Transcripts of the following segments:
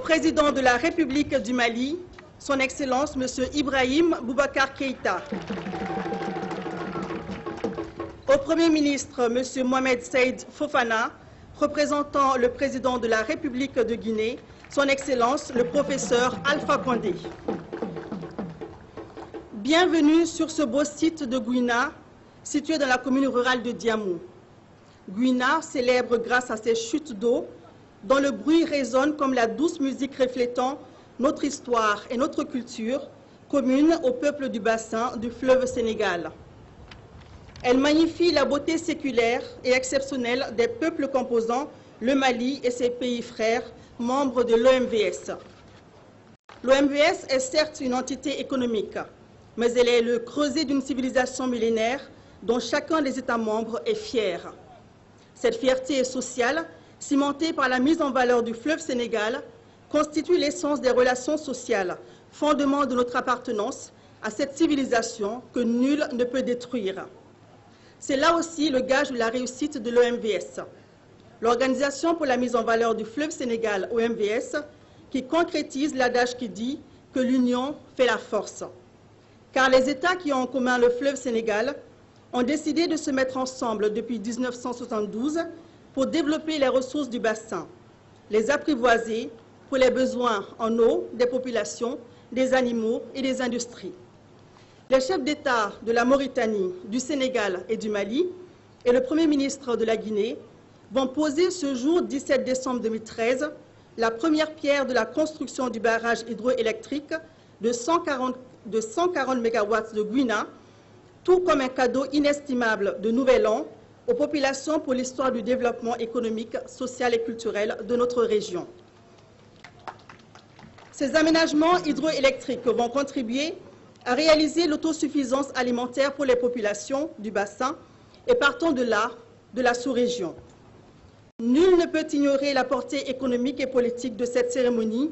président de la République du Mali, son Excellence M. Ibrahim Boubacar Keïta. Au Premier ministre M. Mohamed Saïd Fofana, représentant le président de la République de Guinée, son Excellence le professeur Alpha Condé. Bienvenue sur ce beau site de Gouina, situé dans la commune rurale de Diamou. Gouina, célèbre grâce à ses chutes d'eau, dont le bruit résonne comme la douce musique reflétant notre histoire et notre culture commune au peuple du bassin du fleuve Sénégal. Elle magnifie la beauté séculaire et exceptionnelle des peuples composant le Mali et ses pays frères, membres de l'OMVS. L'OMVS est certes une entité économique, mais elle est le creuset d'une civilisation millénaire dont chacun des États membres est fier. Cette fierté est sociale, cimentée par la mise en valeur du fleuve Sénégal, constitue l'essence des relations sociales, fondement de notre appartenance à cette civilisation que nul ne peut détruire. C'est là aussi le gage de la réussite de l'OMVS. L'Organisation pour la mise en valeur du fleuve Sénégal, OMVS, qui concrétise l'adage qui dit que l'union fait la force. Car les États qui ont en commun le fleuve Sénégal ont décidé de se mettre ensemble depuis 1972 pour développer les ressources du bassin, les apprivoiser pour les besoins en eau des populations, des animaux et des industries. Les chefs d'État de la Mauritanie, du Sénégal et du Mali et le Premier ministre de la Guinée vont poser ce jour 17 décembre 2013 la première pierre de la construction du barrage hydroélectrique de 140 MW de Gouina, tout comme un cadeau inestimable de Nouvel An aux populations pour l'histoire du développement économique, social et culturel de notre région. Ces aménagements hydroélectriques vont contribuer à réaliser l'autosuffisance alimentaire pour les populations du bassin et partant de là, de la sous-région. Nul ne peut ignorer la portée économique et politique de cette cérémonie,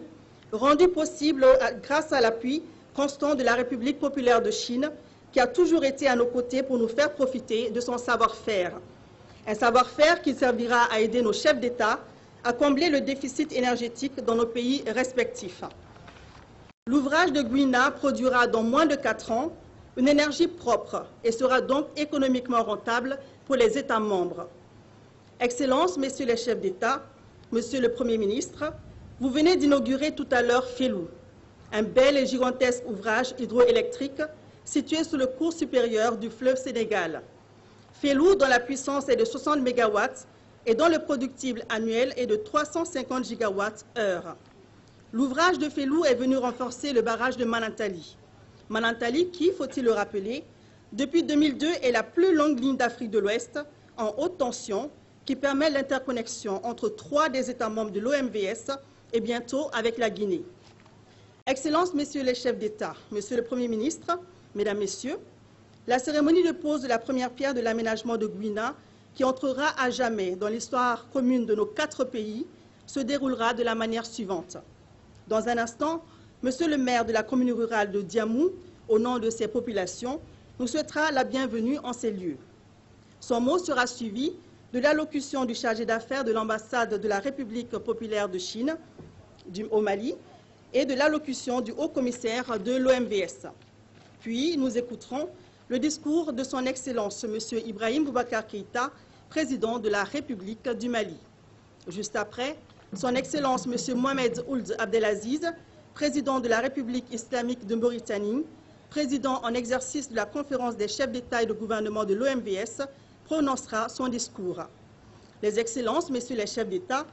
rendue possible grâce à l'appui constant de la République populaire de Chine, qui a toujours été à nos côtés pour nous faire profiter de son savoir-faire. Un savoir-faire qui servira à aider nos chefs d'État à combler le déficit énergétique dans nos pays respectifs. L'ouvrage de Gouina produira dans moins de 4 ans une énergie propre et sera donc économiquement rentable pour les États membres. Excellences, Messieurs les chefs d'État, Monsieur le Premier ministre, vous venez d'inaugurer tout à l'heure Fellou, un bel et gigantesque ouvrage hydroélectrique situé sous le cours supérieur du fleuve Sénégal. Fellou, dont la puissance est de 60 MW et dont le productible annuel est de 350 GWh. L'ouvrage de Fellou est venu renforcer le barrage de Manantali. Manantali qui, faut-il le rappeler, depuis 2002 est la plus longue ligne d'Afrique de l'Ouest en haute tension qui permet l'interconnexion entre 3 des États membres de l'OMVS et bientôt avec la Guinée. Excellences, Messieurs les chefs d'État, Monsieur le Premier ministre, Mesdames, Messieurs, la cérémonie de pose de la première pierre de l'aménagement de Gouina, qui entrera à jamais dans l'histoire commune de nos 4 pays, se déroulera de la manière suivante. Dans un instant, Monsieur le maire de la commune rurale de Diamou, au nom de ses populations, nous souhaitera la bienvenue en ces lieux. Son mot sera suivi de l'allocution du chargé d'affaires de l'ambassade de la République populaire de Chine au Mali et de l'allocution du haut-commissaire de l'OMVS. Puis, nous écouterons le discours de son Excellence, M. Ibrahim Boubacar Keïta, président de la République du Mali. Juste après, son Excellence, M. Mohamed Ould Abdelaziz, président de la République islamique de Mauritanie, président en exercice de la conférence des chefs d'État et de gouvernement de l'OMVS, prononcera son discours. Les Excellences, Messieurs les chefs d'État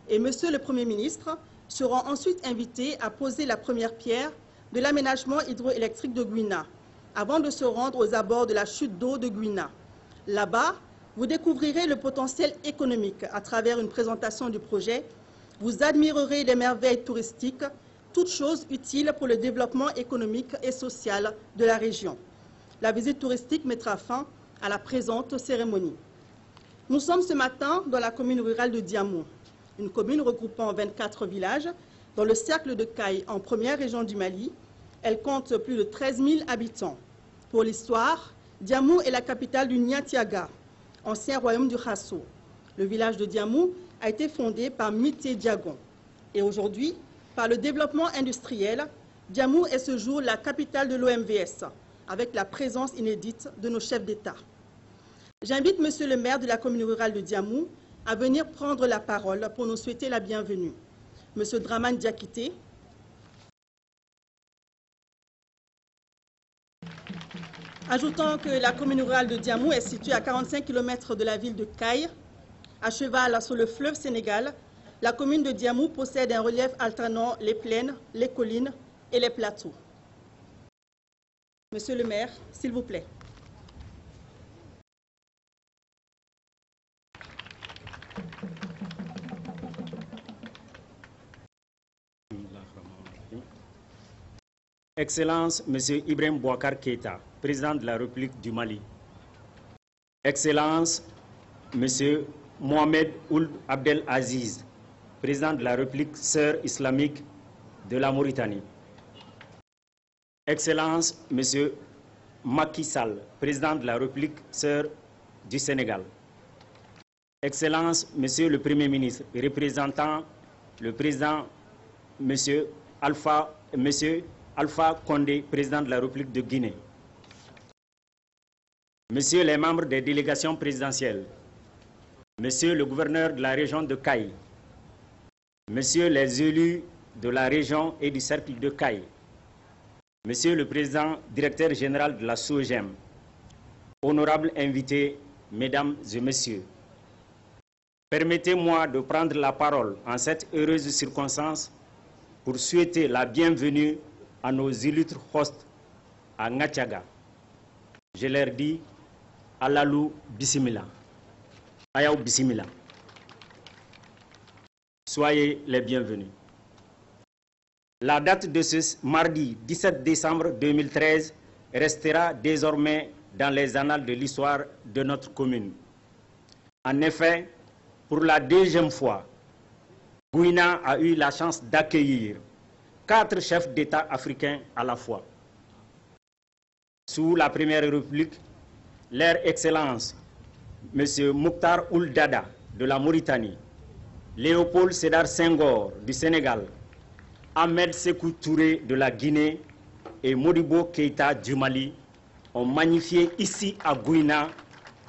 et Monsieur le Premier ministre seront ensuite invités à poser la première pierre de l'aménagement hydroélectrique de Gouina, avant de se rendre aux abords de la chute d'eau de Gouina. Là-bas, vous découvrirez le potentiel économique à travers une présentation du projet. Vous admirerez les merveilles touristiques, toutes choses utiles pour le développement économique et social de la région. La visite touristique mettra fin à la présente cérémonie. Nous sommes ce matin dans la commune rurale de Diamou, une commune regroupant 24 villages dans le cercle de Caille en première région du Mali. Elle compte plus de 13 000 habitants. Pour l'histoire, Diamou est la capitale du Niatiaga, ancien royaume du Khasso. Le village de Diamou a été fondé par Mité Diagon. Et aujourd'hui, Par le développement industriel, Diamou est ce jour la capitale de l'OMVS, avec la présence inédite de nos chefs d'État. J'invite Monsieur le maire de la commune rurale de Diamou à venir prendre la parole pour nous souhaiter la bienvenue. Monsieur Dramane Diakité, ajoutant que la commune rurale de Diamou est située à 45 km de la ville de Caille, à cheval sur le fleuve Sénégal, la commune de Diamou possède un relief alternant les plaines, les collines et les plateaux. Monsieur le maire, s'il vous plaît. Excellence, Monsieur Ibrahim Boubacar Keïta, président de la République du Mali. Excellence, Monsieur Mohamed Ould Abdel Aziz, président de la République sœur islamique de la Mauritanie. Excellence, Monsieur Macky Sall, président de la République sœur du Sénégal. Excellence, Monsieur le Premier ministre, représentant le président Monsieur Alpha Condé, président de la République de Guinée. Messieurs les membres des délégations présidentielles, Monsieur le gouverneur de la région de Caille, Messieurs les élus de la région et du cercle de Caille, Monsieur le président directeur général de la SOGEM, honorables invités, Mesdames et Messieurs, permettez-moi de prendre la parole en cette heureuse circonstance pour souhaiter la bienvenue à nos illustres hosts à Ngatiaga. Je leur dis Alalou Bismillah. Ayaou Bismillah. Soyez les bienvenus. La date de ce mardi 17 décembre 2013 restera désormais dans les annales de l'histoire de notre commune. En effet, pour la deuxième fois, Gouina a eu la chance d'accueillir 4 chefs d'État africains à la fois. Sous la Première République, leur Excellence, M. Mokhtar Ould Dada de la Mauritanie, Léopold Sédar Senghor du Sénégal, Ahmed Sékou Touré de la Guinée et Modibo Keïta du Mali ont magnifié ici à Gouina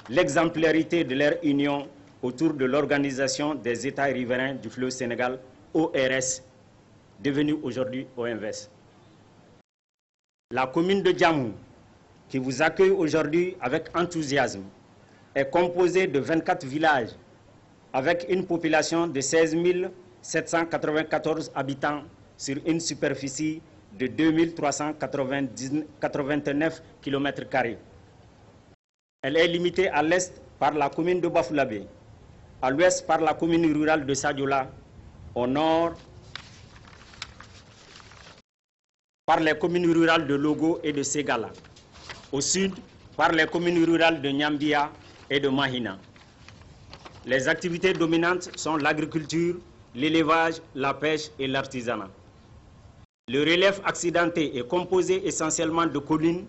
l'exemplarité de leur union autour de l'Organisation des États riverains du fleuve Sénégal, ORS, devenue aujourd'hui OMVS. La commune de Diamou, qui vous accueille aujourd'hui avec enthousiasme, est composée de 24 villages avec une population de 16 794 habitants sur une superficie de 2389 km². Elle est limitée à l'est par la commune de Bafoulabé, à l'ouest par la commune rurale de Sadiola, au nord par les communes rurales de Logo et de Ségala, au sud par les communes rurales de Nyambia et de Mahina. Les activités dominantes sont l'agriculture, l'élevage, la pêche et l'artisanat. Le relief accidenté est composé essentiellement de collines,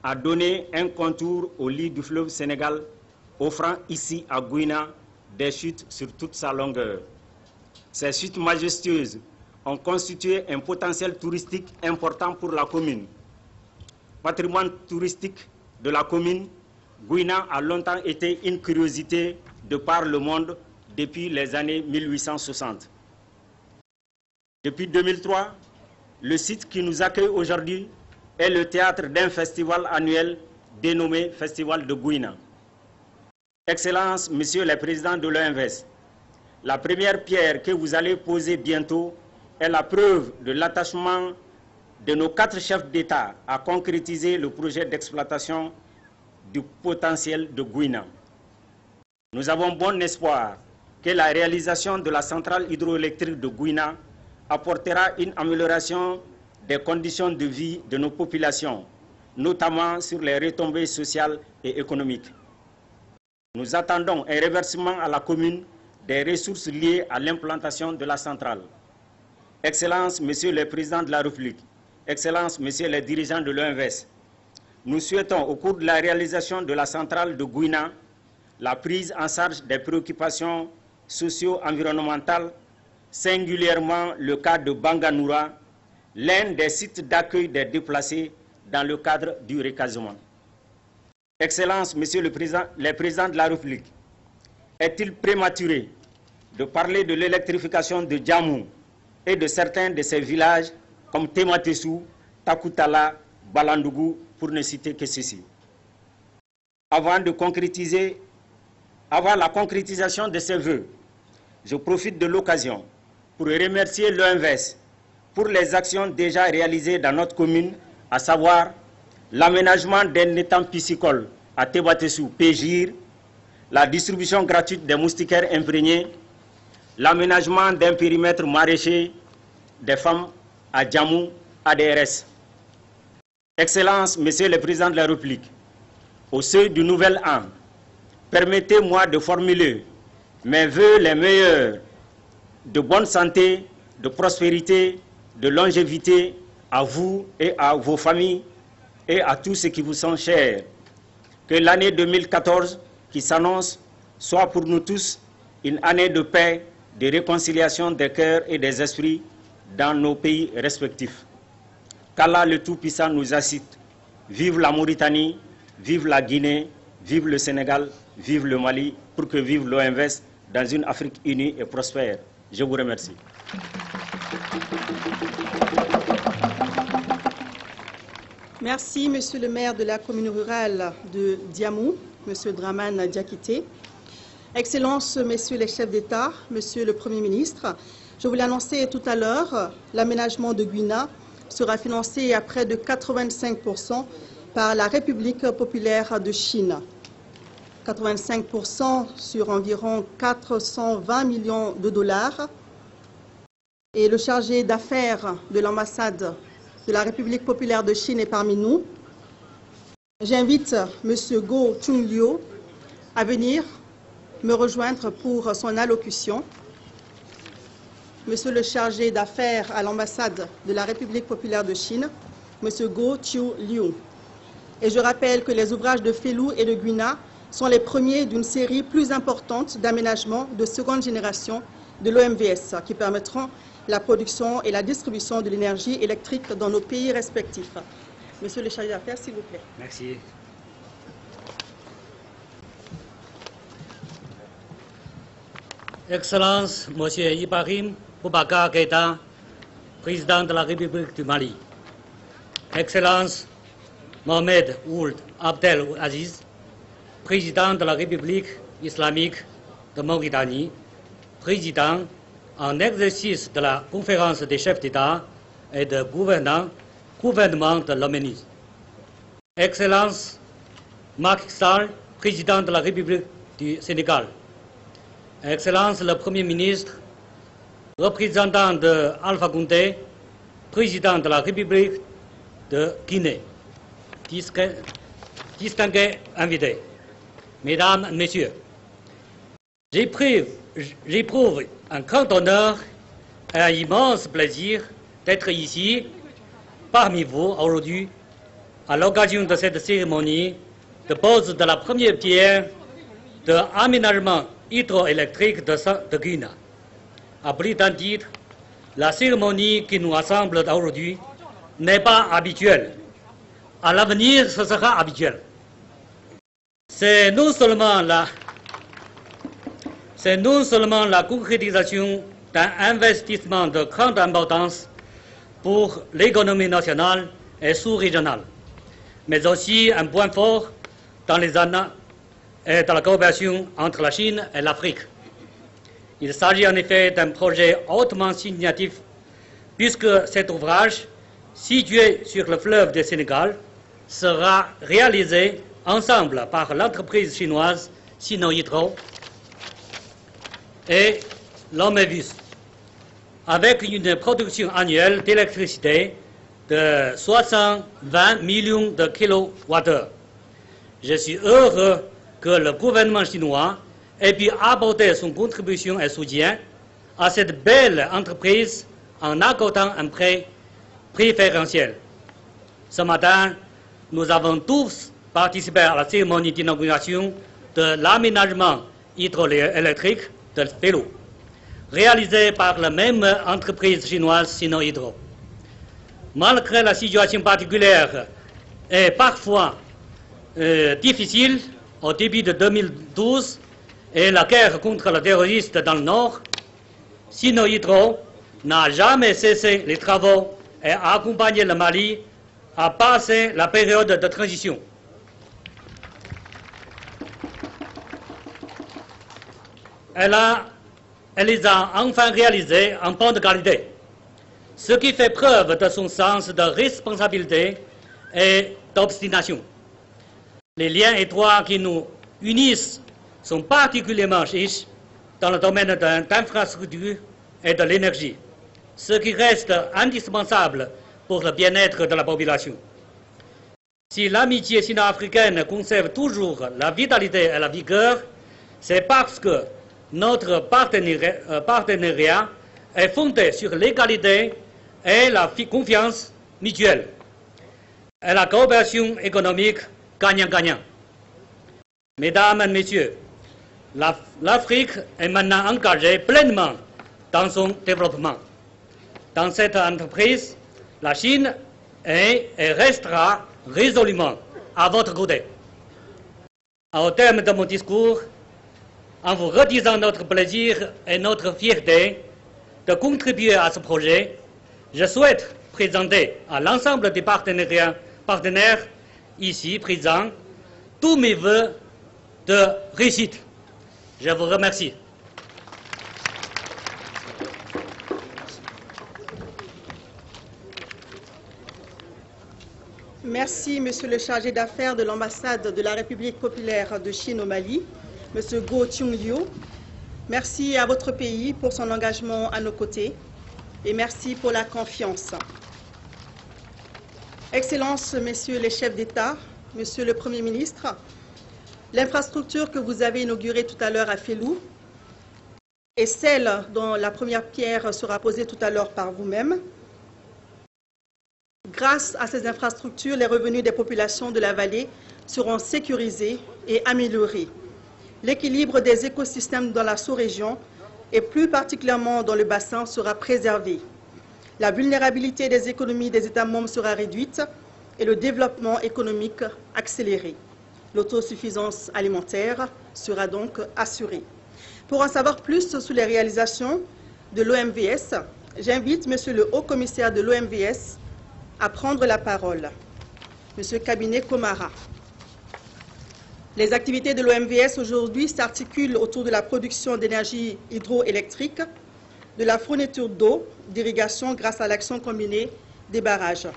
a donné un contour au lit du fleuve Sénégal, offrant ici à Gouina des chutes sur toute sa longueur. Ces chutes majestueuses ont constitué un potentiel touristique important pour la commune. Patrimoine touristique de la commune, Gouina a longtemps été une curiosité de par le monde depuis les années 1860. Depuis 2003, le site qui nous accueille aujourd'hui est le théâtre d'un festival annuel dénommé Festival de Gouina. Excellences, Messieurs les présidents de l'OMVS, la première pierre que vous allez poser bientôt est la preuve de l'attachement de nos 4 chefs d'État à concrétiser le projet d'exploitation du potentiel de Gouina. Nous avons bon espoir que la réalisation de la centrale hydroélectrique de Gouina apportera une amélioration des conditions de vie de nos populations, notamment sur les retombées sociales et économiques. Nous attendons un reversement à la commune des ressources liées à l'implantation de la centrale. Excellences, Messieurs les présidents de la République, Excellences, Messieurs les dirigeants de l'OMVS, nous souhaitons au cours de la réalisation de la centrale de Gouina la prise en charge des préoccupations socio-environnementales, singulièrement le cas de Banganoura, l'un des sites d'accueil des déplacés dans le cadre du recasement. Excellences, Monsieur le Président de la République, est-il prématuré de parler de l'électrification de Djamou et de certains de ces villages comme Tematessou, Takutala, Balandougou, pour ne citer que ceci? Avant la concrétisation de ces vœux, je profite de l'occasion pour remercier l'OMVS pour les actions déjà réalisées dans notre commune, à savoir l'aménagement d'un étang piscicole à Tebatessou, Pégir, la distribution gratuite des moustiquaires imprégnés, l'aménagement d'un périmètre maraîcher des femmes à Djamou, ADRS. Excellences, Monsieur le Président de la République, au seuil du nouvel an, permettez-moi de formuler mes vœux les meilleurs de bonne santé, de prospérité, de longévité à vous et à vos familles et à tous ceux qui vous sont chers. Que l'année 2014 qui s'annonce soit pour nous tous une année de paix, de réconciliation des cœurs et des esprits dans nos pays respectifs. Qu'Allah le Tout-Puissant nous incite. Vive la Mauritanie, vive la Guinée, vive le Sénégal, vive le Mali, pour que vive l'OMVS dans une Afrique unie et prospère. Je vous remercie. Merci, Monsieur le maire de la commune rurale de Djamou, Monsieur Dramane Diakité. Excellences, Messieurs les chefs d'État, Monsieur le Premier ministre, je vous l'ai annoncé tout à l'heure, l'aménagement de Gouina sera financé à près de 85% par la République populaire de Chine. 85% sur environ 420 millions de dollars. Et le chargé d'affaires de l'ambassade de la République populaire de Chine est parmi nous. J'invite M. Go Chung-Liu à venir me rejoindre pour son allocution. Monsieur le chargé d'affaires à l'ambassade de la République populaire de Chine, M. Go Chung-Liu. Et je rappelle que les ouvrages de Félou et de Gouina sont les premiers d'une série plus importante d'aménagements de seconde génération de l'OMVS qui permettront la production et la distribution de l'énergie électrique dans nos pays respectifs. Monsieur le chargé d'affaires, s'il vous plaît. Merci. Excellence, Monsieur Ibrahim Boubacar Keïta, président de la République du Mali. Excellence, Mohamed Ould Abdel Aziz, président de la République islamique de Mauritanie, président en exercice de la conférence des chefs d'État et de gouvernement de l'Arménie. Excellence, Macky Sall, président de la République du Sénégal. Excellence, le Premier ministre, représentant de Alpha Condé, président de la République de Guinée. Distingués invités, Mesdames, Messieurs, j'éprouve un grand honneur et un immense plaisir d'être ici parmi vous aujourd'hui à l'occasion de cette cérémonie de pose de la première pierre de l'aménagement hydroélectrique de Gouina. À plus d'un titre, la cérémonie qui nous rassemble aujourd'hui n'est pas habituelle. À l'avenir, ce sera habituel. C'est non seulement la concrétisation d'un investissement de grande importance pour l'économie nationale et sous-régionale, mais aussi un point fort dans les années et dans la coopération entre la Chine et l'Afrique. Il s'agit en effet d'un projet hautement significatif puisque cet ouvrage, situé sur le fleuve du Sénégal, sera réalisé ensemble par l'entreprise chinoise Sinohydro et l'OMVS, avec une production annuelle d'électricité de 620 millions de kWh. Je suis heureux que le gouvernement chinois ait pu apporter son contribution et soutien à cette belle entreprise en accordant un prêt préférentiel. Ce matin, nous avons tous participé à la cérémonie d'inauguration de l'aménagement hydroélectrique de Félou. réalisé par la même entreprise chinoise Sinohydro. Malgré la situation particulière et parfois difficile au début de 2012 et la guerre contre les terroristes dans le Nord, Sinohydro n'a jamais cessé les travaux et a accompagné le Mali à passer la période de transition. Elle les a enfin réalisés en bonne qualité, ce qui fait preuve de son sens de responsabilité et d'obstination. Les liens étroits qui nous unissent sont particulièrement riches dans le domaine de l'infrastructure et de l'énergie, ce qui reste indispensable pour le bien-être de la population. Si l'amitié sino-africaine conserve toujours la vitalité et la vigueur, c'est parce que notre partenariat est fondé sur l'égalité et la confiance mutuelle et la coopération économique gagnant-gagnant. Mesdames et messieurs, l'Afrique est maintenant engagée pleinement dans son développement. Dans cette entreprise, la Chine est et restera résolument à votre côté. Au terme de mon discours, en vous redisant notre plaisir et notre fierté de contribuer à ce projet, je souhaite présenter à l'ensemble des partenaires ici présents tous mes vœux de réussite. Je vous remercie. Merci, Monsieur le chargé d'affaires de l'ambassade de la République populaire de Chine au Mali, Monsieur Guo Chung-Liu. Merci à votre pays pour son engagement à nos côtés et merci pour la confiance. Excellences, Messieurs les chefs d'État, Monsieur le Premier ministre, l'infrastructure que vous avez inaugurée tout à l'heure à Félou et celle dont la première pierre sera posée tout à l'heure par vous-même. Grâce à ces infrastructures, les revenus des populations de la vallée seront sécurisés et améliorés. L'équilibre des écosystèmes dans la sous-région et plus particulièrement dans le bassin sera préservé. La vulnérabilité des économies des États membres sera réduite et le développement économique accéléré. L'autosuffisance alimentaire sera donc assurée. Pour en savoir plus sur les réalisations de l'OMVS, j'invite Monsieur le Haut-Commissaire de l'OMVS à prendre la parole. Monsieur Kabinet Komara. Les activités de l'OMVS aujourd'hui s'articulent autour de la production d'énergie hydroélectrique, de la fourniture d'eau, d'irrigation grâce à l'action combinée des barrages,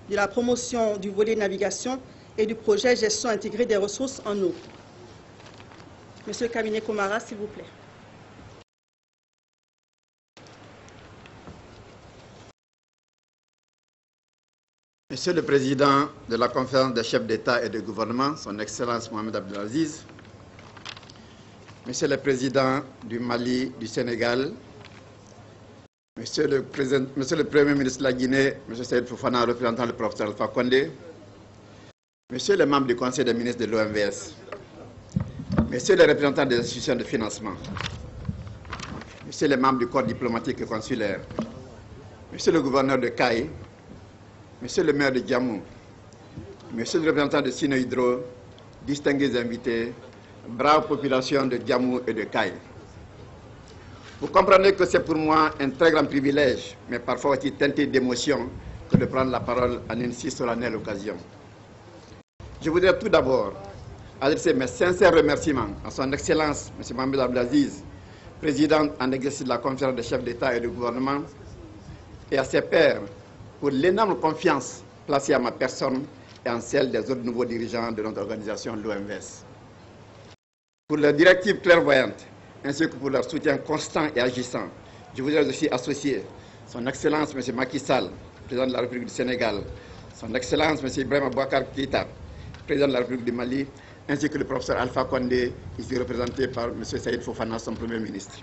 de la promotion du volet navigation et du projet gestion intégrée des ressources en eau. Monsieur Kabinet Komara, s'il vous plaît. Monsieur le Président de la Conférence des chefs d'État et de gouvernement, Son Excellence Mohamed Abdelaziz, Monsieur le Président du Mali, du Sénégal, Monsieur le Premier ministre de la Guinée, M. Saïd Fofana, représentant le professeur Alpha Condé, Monsieur le membre du Conseil des ministres de l'OMVS, Monsieur le représentant des institutions de financement, Monsieur les membres du corps diplomatique et consulaire, Monsieur le gouverneur de Caille, Monsieur le maire de Djamou, Monsieur le représentant de Sinohydro, distingués invités, brave population de Djamou et de Caille. Vous comprenez que c'est pour moi un très grand privilège, mais parfois aussi teinté d'émotion, que de prendre la parole en une si solennelle occasion. Je voudrais tout d'abord adresser mes sincères remerciements à son Excellence, M. Mohamed Abdelaziz, président en exercice de la Conférence des chefs d'État et de gouvernement, et à ses pairs, pour l'énorme confiance placée à ma personne et en celle des autres nouveaux dirigeants de notre organisation, l'OMVS. Pour leurs directives clairvoyantes, ainsi que pour leur soutien constant et agissant, je voudrais aussi associer Son Excellence M. Macky Sall, président de la République du Sénégal, Son Excellence M. Ibrahima Boubacar Keïta, président de la République du Mali, ainsi que le professeur Alpha Condé, ici représenté par M. Saïd Fofana, son Premier ministre.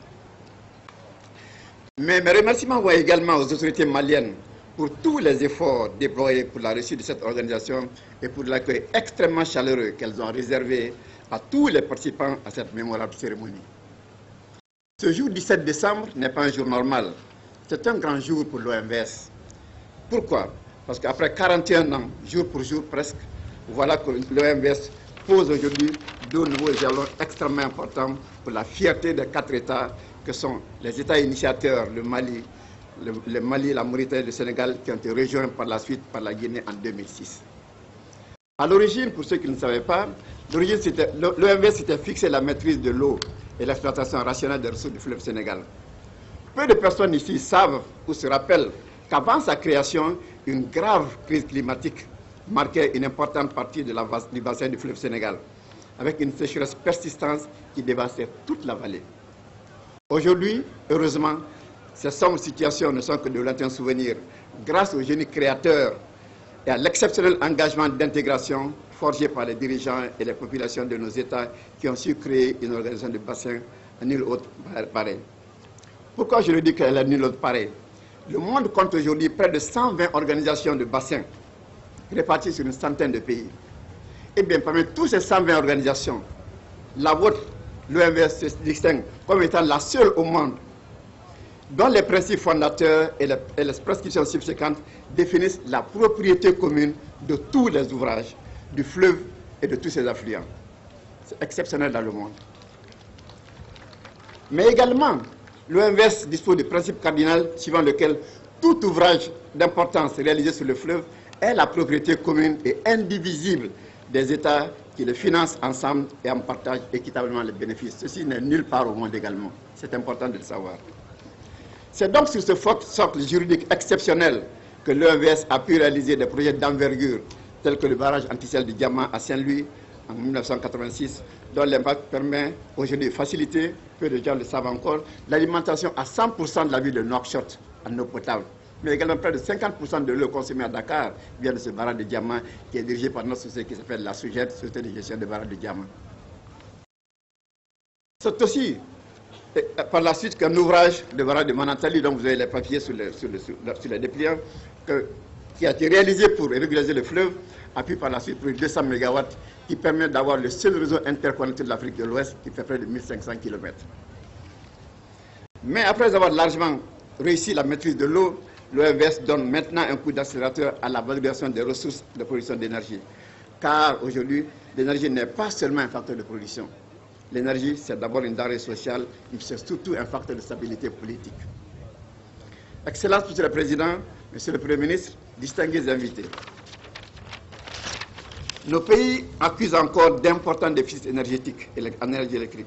Mais mes remerciements vont également aux autorités maliennes pour tous les efforts déployés pour la réussite de cette organisation et pour l'accueil extrêmement chaleureux qu'elles ont réservé à tous les participants à cette mémorable cérémonie. Ce jour 17 décembre n'est pas un jour normal. C'est un grand jour pour l'OMVS. Pourquoi? Parce qu'après 41 ans, jour pour jour presque, voilà que l'OMVS pose aujourd'hui deux nouveaux jalons extrêmement importants pour la fierté des 4 États que sont les États initiateurs, le Mali, la Mauritanie et le Sénégal, qui ont été rejoints par la suite par la Guinée en 2006. À l'origine, pour ceux qui ne savaient pas, l'OMVS s'était fixé la maîtrise de l'eau et l'exploitation rationnelle des ressources du fleuve Sénégal. Peu de personnes ici savent ou se rappellent qu'avant sa création, une grave crise climatique marquait une importante partie du bassin du fleuve Sénégal, avec une sécheresse persistante qui dévastait toute la vallée. Aujourd'hui, heureusement, ces sombres situations ne sont que de lointains souvenirs, grâce au génie créateur et à l'exceptionnel engagement d'intégration forgé par les dirigeants et les populations de nos États qui ont su créer une organisation de bassin à nul autre pareil. Pourquoi je le dis qu'elle est à nul autre pareil? Le monde compte aujourd'hui près de 120 organisations de bassins réparties sur une centaine de pays. Eh bien, parmi toutes ces 120 organisations, la vôtre, l'OMVS, se distingue comme étant la seule au monde dont les principes fondateurs et les prescriptions subséquentes définissent la propriété commune de tous les ouvrages du fleuve et de tous ses affluents. C'est exceptionnel dans le monde. Mais également, l'OMVS dispose du principe cardinal suivant lequel tout ouvrage d'importance réalisé sur le fleuve est la propriété commune et indivisible des États qui le financent ensemble et en partagent équitablement les bénéfices. Ceci n'est nulle part au monde également. C'est important de le savoir. C'est donc sur ce socle juridique exceptionnel que l'OMVS a pu réaliser des projets d'envergure tels que le barrage anti-sel du Diamant à Saint-Louis en 1986, dont l'impact permet aujourd'hui de faciliter, peu de gens le savent encore, l'alimentation à 100% de la ville de Nouakchott en eau potable. Mais également près de 50% de l'eau consommée à Dakar vient de ce barrage de Diamant qui est dirigé par notre société qui s'appelle la SOGED, Société de gestion des barrages de Diamant. C'est aussi par la suite qu'un ouvrage de barrage de Manantali, dont vous avez les papiers sur les dépliants, qui a été réalisé pour régulariser le fleuve, a pu par la suite produire 200 MW qui permet d'avoir le seul réseau interconnecté de l'Afrique de l'Ouest qui fait près de 1500 km. Mais après avoir largement réussi la maîtrise de l'eau, l'OMVS donne maintenant un coup d'accélérateur à la valorisation des ressources de production d'énergie. Car aujourd'hui, l'énergie n'est pas seulement un facteur de production. L'énergie, c'est d'abord une denrée sociale, mais c'est surtout un facteur de stabilité politique. Excellence, Monsieur le Président, Monsieur le Premier ministre, distingués invités. Nos pays accusent encore d'importants déficits énergétiques en énergie électrique,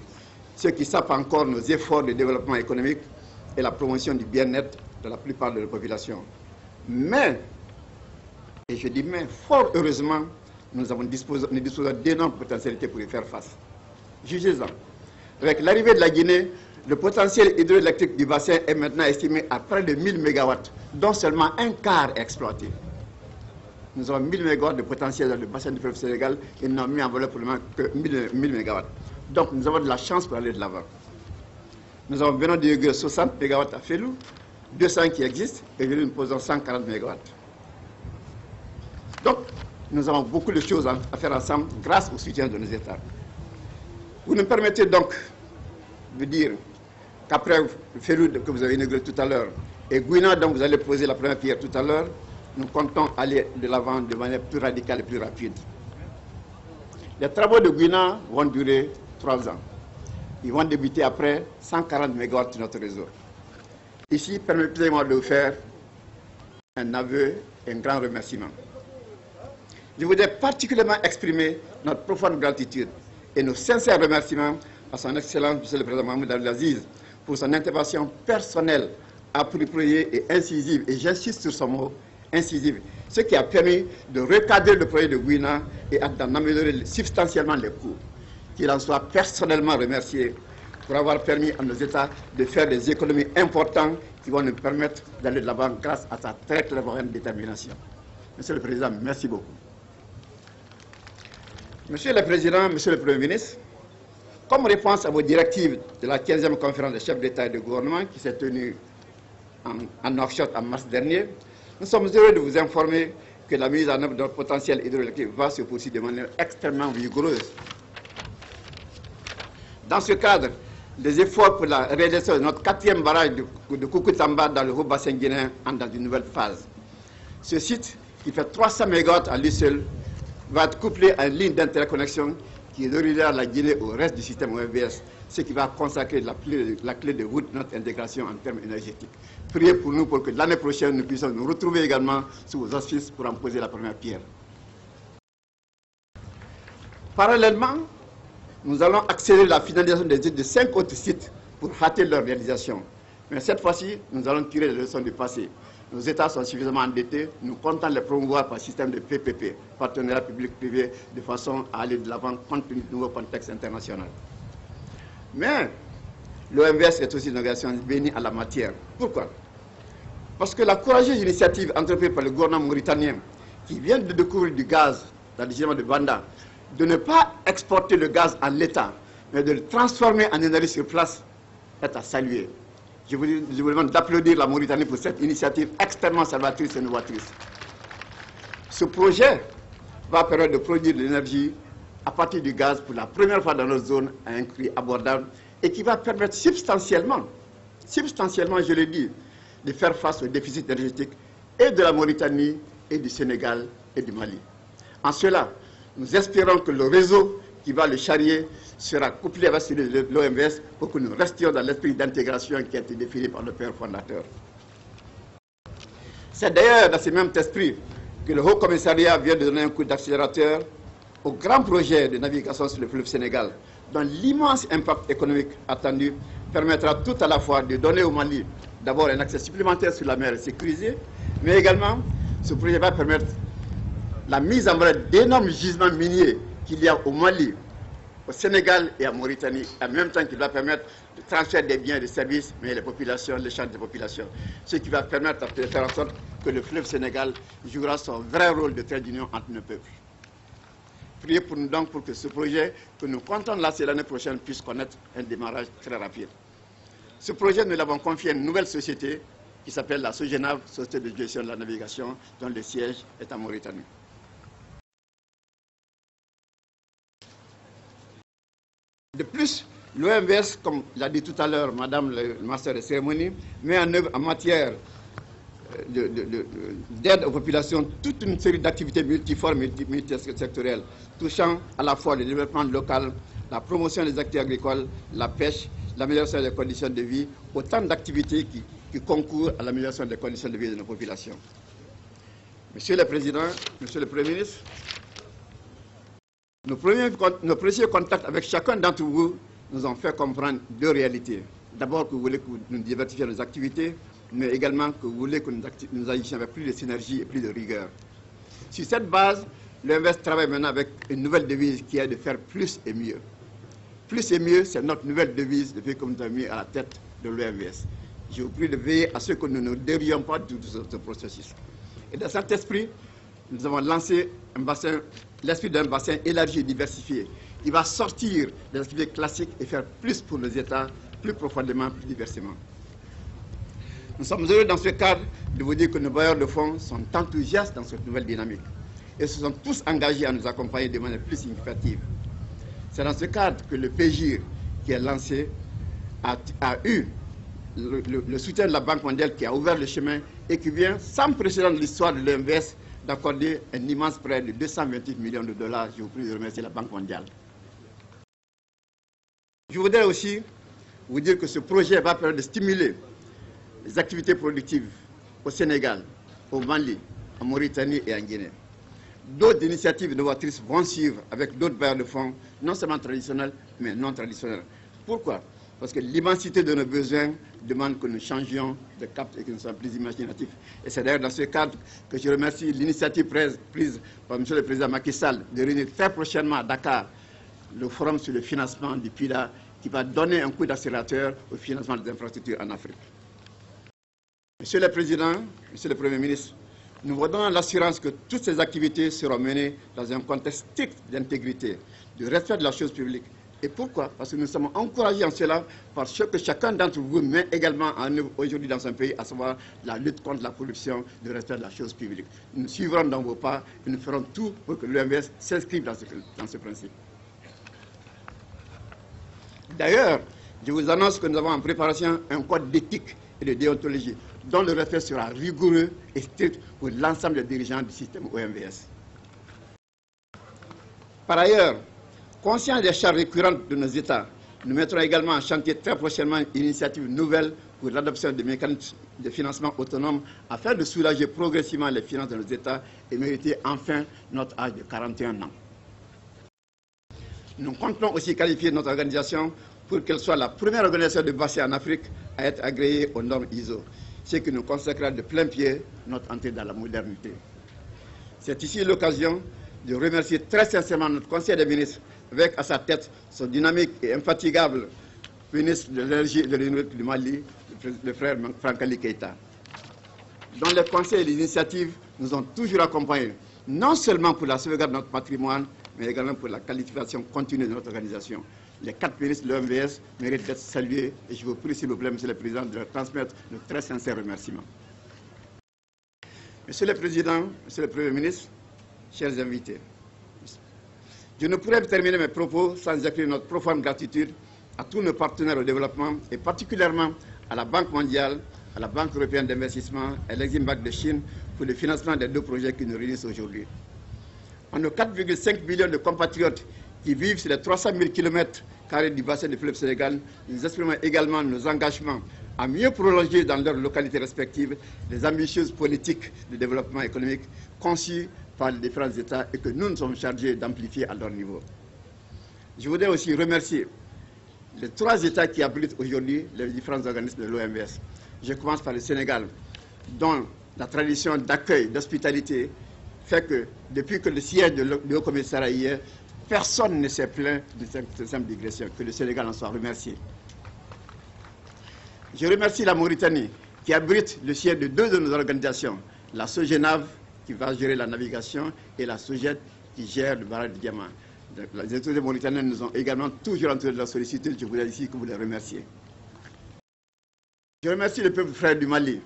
ce qui sape encore nos efforts de développement économique et la promotion du bien-être de la plupart de la population. Mais, et je dis mais, fort heureusement, nous disposons d'énormes potentialités pour y faire face. Jugez-en. Avec l'arrivée de la Guinée, le potentiel hydroélectrique du bassin est maintenant estimé à près de 1000 MW, dont seulement un quart est exploité. Nous avons 1000 MW de potentiel dans le bassin du fleuve Sénégal et nous n'avons mis en valeur pour le moment que 1000 MW. Donc nous avons de la chance pour aller de l'avant. Nous avons venant de 60 MW à Fellou, 200 qui existent, et nous posons 140 MW. Donc, nous avons beaucoup de choses à faire ensemble grâce au soutien de nos États. Vous nous permettez donc de dire qu'après Fellou que vous avez inauguré tout à l'heure et Gouina dont vous allez poser la première pierre tout à l'heure, nous comptons aller de l'avant de manière plus radicale et plus rapide. Les travaux de Gouina vont durer 3 ans. Ils vont débuter après 140 MW de notre réseau. Ici, permettez-moi de vous faire un aveu et un grand remerciement. Je voudrais particulièrement exprimer notre profonde gratitude et nos sincères remerciements à son Excellence, Monsieur le Président Mahmoud Abdelaziz, pour son intervention personnelle, appropriée et incisive, et j'insiste sur ce mot, incisive, ce qui a permis de recadrer le projet de Gouina et d'en améliorer substantiellement les coûts. Qu'il en soit personnellement remercié pour avoir permis à nos États de faire des économies importantes qui vont nous permettre d'aller de l'avant grâce à sa très grande détermination. Monsieur le Président, merci beaucoup. Monsieur le Président, Monsieur le Premier ministre, comme réponse à vos directives de la 15e conférence des chefs d'État et de gouvernement qui s'est tenue en Nouakchott en mars dernier, nous sommes heureux de vous informer que la mise en œuvre de notre potentiel hydroélectrique va se poursuivre de manière extrêmement vigoureuse. Dans ce cadre, des efforts pour la réalisation de notre 4e barrage de Koukoutsamba dans le haut bassin guinéen entre dans une nouvelle phase. Ce site, qui fait 300 MW à lui seul, va être couplé à une ligne d'interconnexion qui reliera la Guinée au reste du système OMVS, ce qui va consacrer la clé de voûte de notre intégration en termes énergétiques. Priez pour nous pour que l'année prochaine, nous puissions nous retrouver également sous vos auspices pour en poser la première pierre. Parallèlement, nous allons accélérer la finalisation des études de 5 autres sites pour hâter leur réalisation. Mais cette fois-ci, nous allons tirer les leçons du passé. Nos États sont suffisamment endettés, nous comptons les promouvoir par système de PPP, partenariat public-privé, de façon à aller de l'avant compte tenu du nouveau contexte international. Mais l'OMVS est aussi une organisation bénie à la matière. Pourquoi? Parce que la courageuse initiative entreprise par le gouvernement mauritanien, qui vient de découvrir du gaz dans le gisement de Banda, de ne pas exporter le gaz en l'état, mais de le transformer en énergie sur place, est à saluer. Je vous demande d'applaudir la Mauritanie pour cette initiative extrêmement salvatrice et novatrice. Ce projet va permettre de produire de l'énergie à partir du gaz pour la première fois dans notre zone à un prix abordable et qui va permettre substantiellement, je l'ai dit, de faire face au déficit énergétique et de la Mauritanie et du Sénégal et du Mali. En cela, nous espérons que le réseau qui va le charrier sera couplé avec celui de l'OMVS pour que nous restions dans l'esprit d'intégration qui a été défini par le père fondateur. C'est d'ailleurs dans ce même esprit que le Haut Commissariat vient de donner un coup d'accélérateur au grand projet de navigation sur le fleuve Sénégal, dont l'immense impact économique attendu permettra tout à la fois de donner au Mali d'abord un accès supplémentaire sur la mer sécurisée, mais également ce projet va permettre la mise en valeur d'énormes gisements miniers qu'il y a au Mali, au Sénégal et en Mauritanie, en même temps qu'il va permettre de transférer des biens et des services, mais les populations, l'échange des populations. Ce qui va permettre de faire en sorte que le fleuve Sénégal jouera son vrai rôle de trait d'union entre nos peuples. Priez pour nous donc pour que ce projet, que nous comptons lancer l'année prochaine, puisse connaître un démarrage très rapide. Ce projet, nous l'avons confié à une nouvelle société qui s'appelle la SOGENAV, Société de gestion de la navigation, dont le siège est en Mauritanie. De plus, l'OMVS, comme l'a dit tout à l'heure Madame le master de cérémonie, met en œuvre en matière d'aide aux populations toute une série d'activités multiformes et multisectorielles, touchant à la fois le développement local, la promotion des activités agricoles, la pêche, l'amélioration des conditions de vie, autant d'activités qui concourent à l'amélioration des conditions de vie de nos populations. Monsieur le Président, Monsieur le Premier ministre, nos précieux contacts avec chacun d'entre vous nous ont fait comprendre deux réalités. D'abord, que vous voulez que nous diversifions nos activités, mais également que vous voulez que nous agissions avec plus de synergie et plus de rigueur. Sur cette base, l'OMVS travaille maintenant avec une nouvelle devise qui est de faire plus et mieux. Plus et mieux, c'est notre nouvelle devise depuis que nous avons mis à la tête de l'OMVS. Je vous prie de veiller à ce que nous ne dévions pas de ce processus. Et dans cet esprit, nous avons lancé l'esprit d'un bassin élargi et diversifié qui va sortir des activités classiques et faire plus pour nos États, plus profondément, plus diversement. Nous sommes heureux dans ce cadre de vous dire que nos bailleurs de fonds sont enthousiastes dans cette nouvelle dynamique et se sont tous engagés à nous accompagner de manière plus significative. C'est dans ce cadre que le PGIR qui est lancé a eu le soutien de la Banque mondiale qui a ouvert le chemin et qui vient, sans précédent de l'histoire de l'OMVS, d'accorder un immense prêt de 228 millions de dollars. Je vous prie de remercier la Banque mondiale. Je voudrais aussi vous dire que ce projet va permettre de stimuler les activités productives au Sénégal, au Mali, en Mauritanie et en Guinée. D'autres initiatives novatrices vont suivre avec d'autres bailleurs de fonds, non seulement traditionnels, mais non traditionnels. Pourquoi? Parce que l'immensité de nos besoins demande que nous changions de cap et que nous soyons plus imaginatifs. Et c'est d'ailleurs dans ce cadre que je remercie l'initiative prise par M. le Président Macky Sall de réunir très prochainement à Dakar le forum sur le financement du PIDA qui va donner un coup d'accélérateur au financement des infrastructures en Afrique. Monsieur le Président, Monsieur le Premier ministre, nous vous donnons l'assurance que toutes ces activités seront menées dans un contexte strict d'intégrité, de respect de la chose publique. Et pourquoi? Parce que nous sommes encouragés en cela par ce que chacun d'entre vous met également en œuvre aujourd'hui dans un pays, à savoir la lutte contre la corruption, le respect de la chose publique. Nous suivrons dans vos pas et nous ferons tout pour que l'OMVS s'inscrive dans ce principe. D'ailleurs, Je vous annonce que nous avons en préparation un code d'éthique et de déontologie dont le respect sera rigoureux et strict pour l'ensemble des dirigeants du système OMVS. Par ailleurs, conscients des charges récurrentes de nos États, nous mettrons également en chantier très prochainement une initiative nouvelle pour l'adoption de mécanismes de financement autonomes afin de soulager progressivement les finances de nos États et mériter enfin notre âge de 41 ans. Nous comptons aussi qualifier notre organisation pour qu'elle soit la première organisation de bassin en Afrique à être agréée aux normes ISO, ce qui nous consacrera de plein pied notre entrée dans la modernité. C'est ici l'occasion de remercier très sincèrement notre Conseil des ministres, avec à sa tête son dynamique et infatigable ministre de l'Énergie et de l'Énergie du Mali, le frère Frankali Keïta, dont les conseils et les initiatives nous ont toujours accompagnés, non seulement pour la sauvegarde de notre patrimoine, mais également pour la qualification continue de notre organisation. Les 4 ministres de l'OMVS méritent d'être salués et je vous prie, s'il vous plaît, Monsieur le Président, de leur transmettre de très sincères remerciements. Monsieur le Président, Monsieur le Premier ministre, chers invités, je ne pourrais terminer mes propos sans exprimer notre profonde gratitude à tous nos partenaires au développement et particulièrement à la Banque mondiale, à la Banque européenne d'investissement et à l'Exim Bank de Chine pour le financement des 2 projets qui nous réunissent aujourd'hui. À nos 4,5 millions de compatriotes qui vivent sur les 300 000 km² du bassin du fleuve Sénégal, nous exprimons également nos engagements à mieux prolonger dans leurs localités respectives les ambitieuses politiques de développement économique conçues par les différents États et que nous nous sommes chargés d'amplifier à leur niveau. Je voudrais aussi remercier les 3 États qui abritent aujourd'hui les différents organismes de l'OMVS. Je commence par le Sénégal, dont la tradition d'accueil, d'hospitalité, fait que depuis que le siège du Haut-Commissariat hier, personne ne s'est plaint de cette simple digression. Que le Sénégal en soit remercié. Je remercie la Mauritanie, qui abrite le siège de 2 de nos organisations, la SOGENAV, qui va gérer la navigation, et la SOGED, qui gère le barrage de diamants. Les autorités mauritaniennes nous ont également toujours entouré de la sollicitude. Je voudrais ici que vous les remerciez. Je remercie le peuple frère du Mali,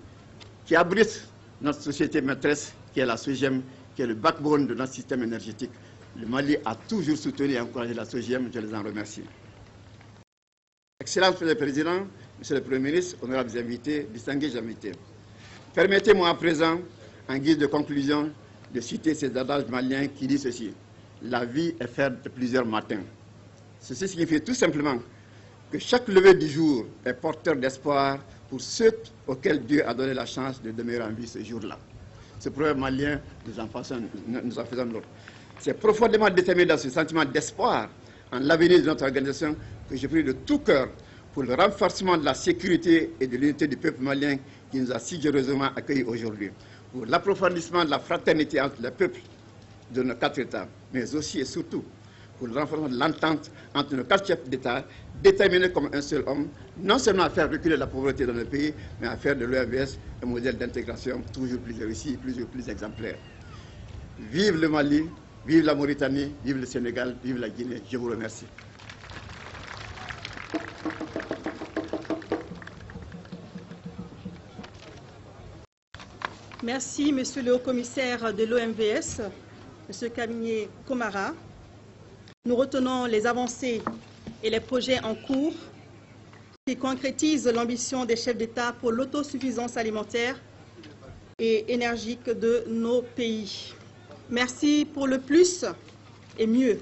qui abrite notre société maîtresse, qui est la SOGEM, qui est le backbone de notre système énergétique. Le Mali a toujours soutenu et encouragé la SOGEM, je les en remercie. Excellent Monsieur le Président, Monsieur le Premier ministre, honorables invités, distingués invités. Permettez-moi à présent, en guise de conclusion, de citer ces adages maliens qui disent ceci. La vie est faite de plusieurs matins. Ceci signifie tout simplement que chaque lever du jour est porteur d'espoir pour ceux auxquels Dieu a donné la chance de demeurer en vie ce jour-là. Ce proverbe malien, nous en faisons l'autre. C'est profondément déterminé dans ce sentiment d'espoir en l'avenir de notre organisation que je prie de tout cœur pour le renforcement de la sécurité et de l'unité du peuple malien qui nous a si généreusement accueillis aujourd'hui, pour l'approfondissement de la fraternité entre les peuples de nos 4 États, mais aussi et surtout pour le renforcement de l'entente entre nos 4 chefs d'État, déterminés comme un seul homme, non seulement à faire reculer la pauvreté dans le pays, mais à faire de l'OMVS un modèle d'intégration toujours plus réussi, plus exemplaire. Vive le Mali, vive la Mauritanie, vive le Sénégal, vive la Guinée. Je vous remercie. Merci, Monsieur le Haut-Commissaire de l'OMVS, Monsieur Kamigné Komara. Nous retenons les avancées et les projets en cours qui concrétisent l'ambition des chefs d'État pour l'autosuffisance alimentaire et énergique de nos pays. Merci pour le plus et mieux.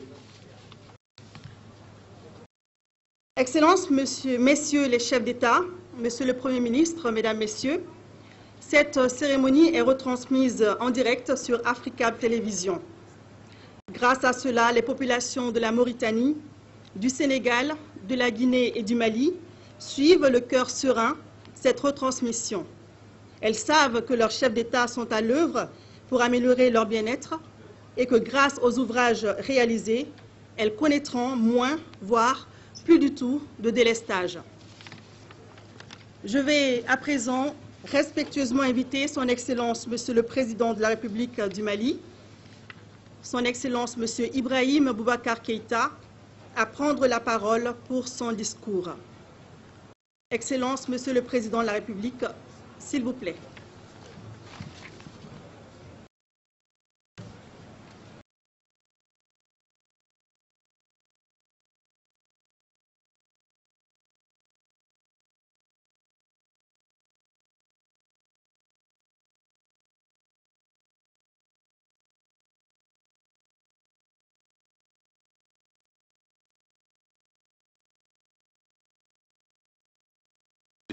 Excellences, Messieurs les chefs d'État, Monsieur le Premier ministre, Mesdames, Messieurs, cette cérémonie est retransmise en direct sur Africa Télévision. Grâce à cela, les populations de la Mauritanie, du Sénégal, de la Guinée et du Mali suivent le cœur serein cette retransmission. Elles savent que leurs chefs d'État sont à l'œuvre pour améliorer leur bien-être et que grâce aux ouvrages réalisés, elles connaîtront moins, voire plus du tout, de délestage. Je vais à présent respectueusement inviter Son Excellence Monsieur le Président de la République du Mali, Son Excellence Monsieur Ibrahim Boubacar Keïta, à prendre la parole pour son discours. Excellence Monsieur le Président de la République, s'il vous plaît.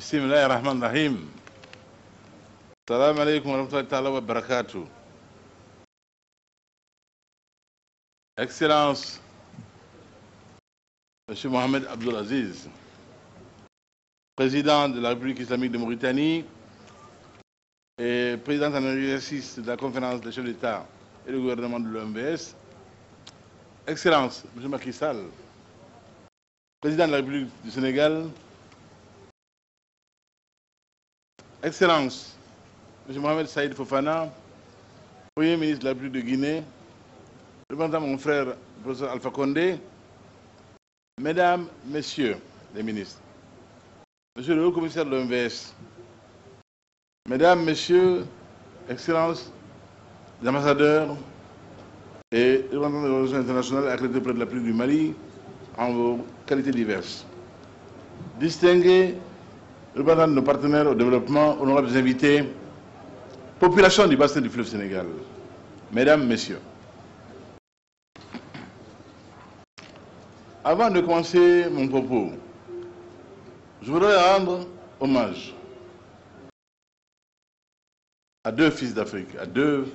Bismillahirrahmanirrahim. Assalamu alaikum wa rahmatullahi wa barakatuh. Excellence, M. Mohamed Abdelaziz, président de la République islamique de Mauritanie et président en exercice de la conférence des chefs d'État et du gouvernement de l'OMVS, Excellence, M. Macky Sall, président de la République du Sénégal, Excellence, M. Mohamed Saïd Fofana, Premier ministre de la République de Guinée, représentant mon frère, le professeur Alpha Condé, Mesdames, Messieurs les ministres, Monsieur le haut-commissaire de l'OMVS, Mesdames, Messieurs, Excellences, les ambassadeurs et les représentants de l'organisation internationale accrédités près de la République du Mali en vos qualités diverses. Distingués représentants de nos partenaires au développement, honorables invités, population du bassin du fleuve Sénégal, Mesdames, Messieurs. Avant de commencer mon propos, je voudrais rendre hommage à deux fils d'Afrique, à deux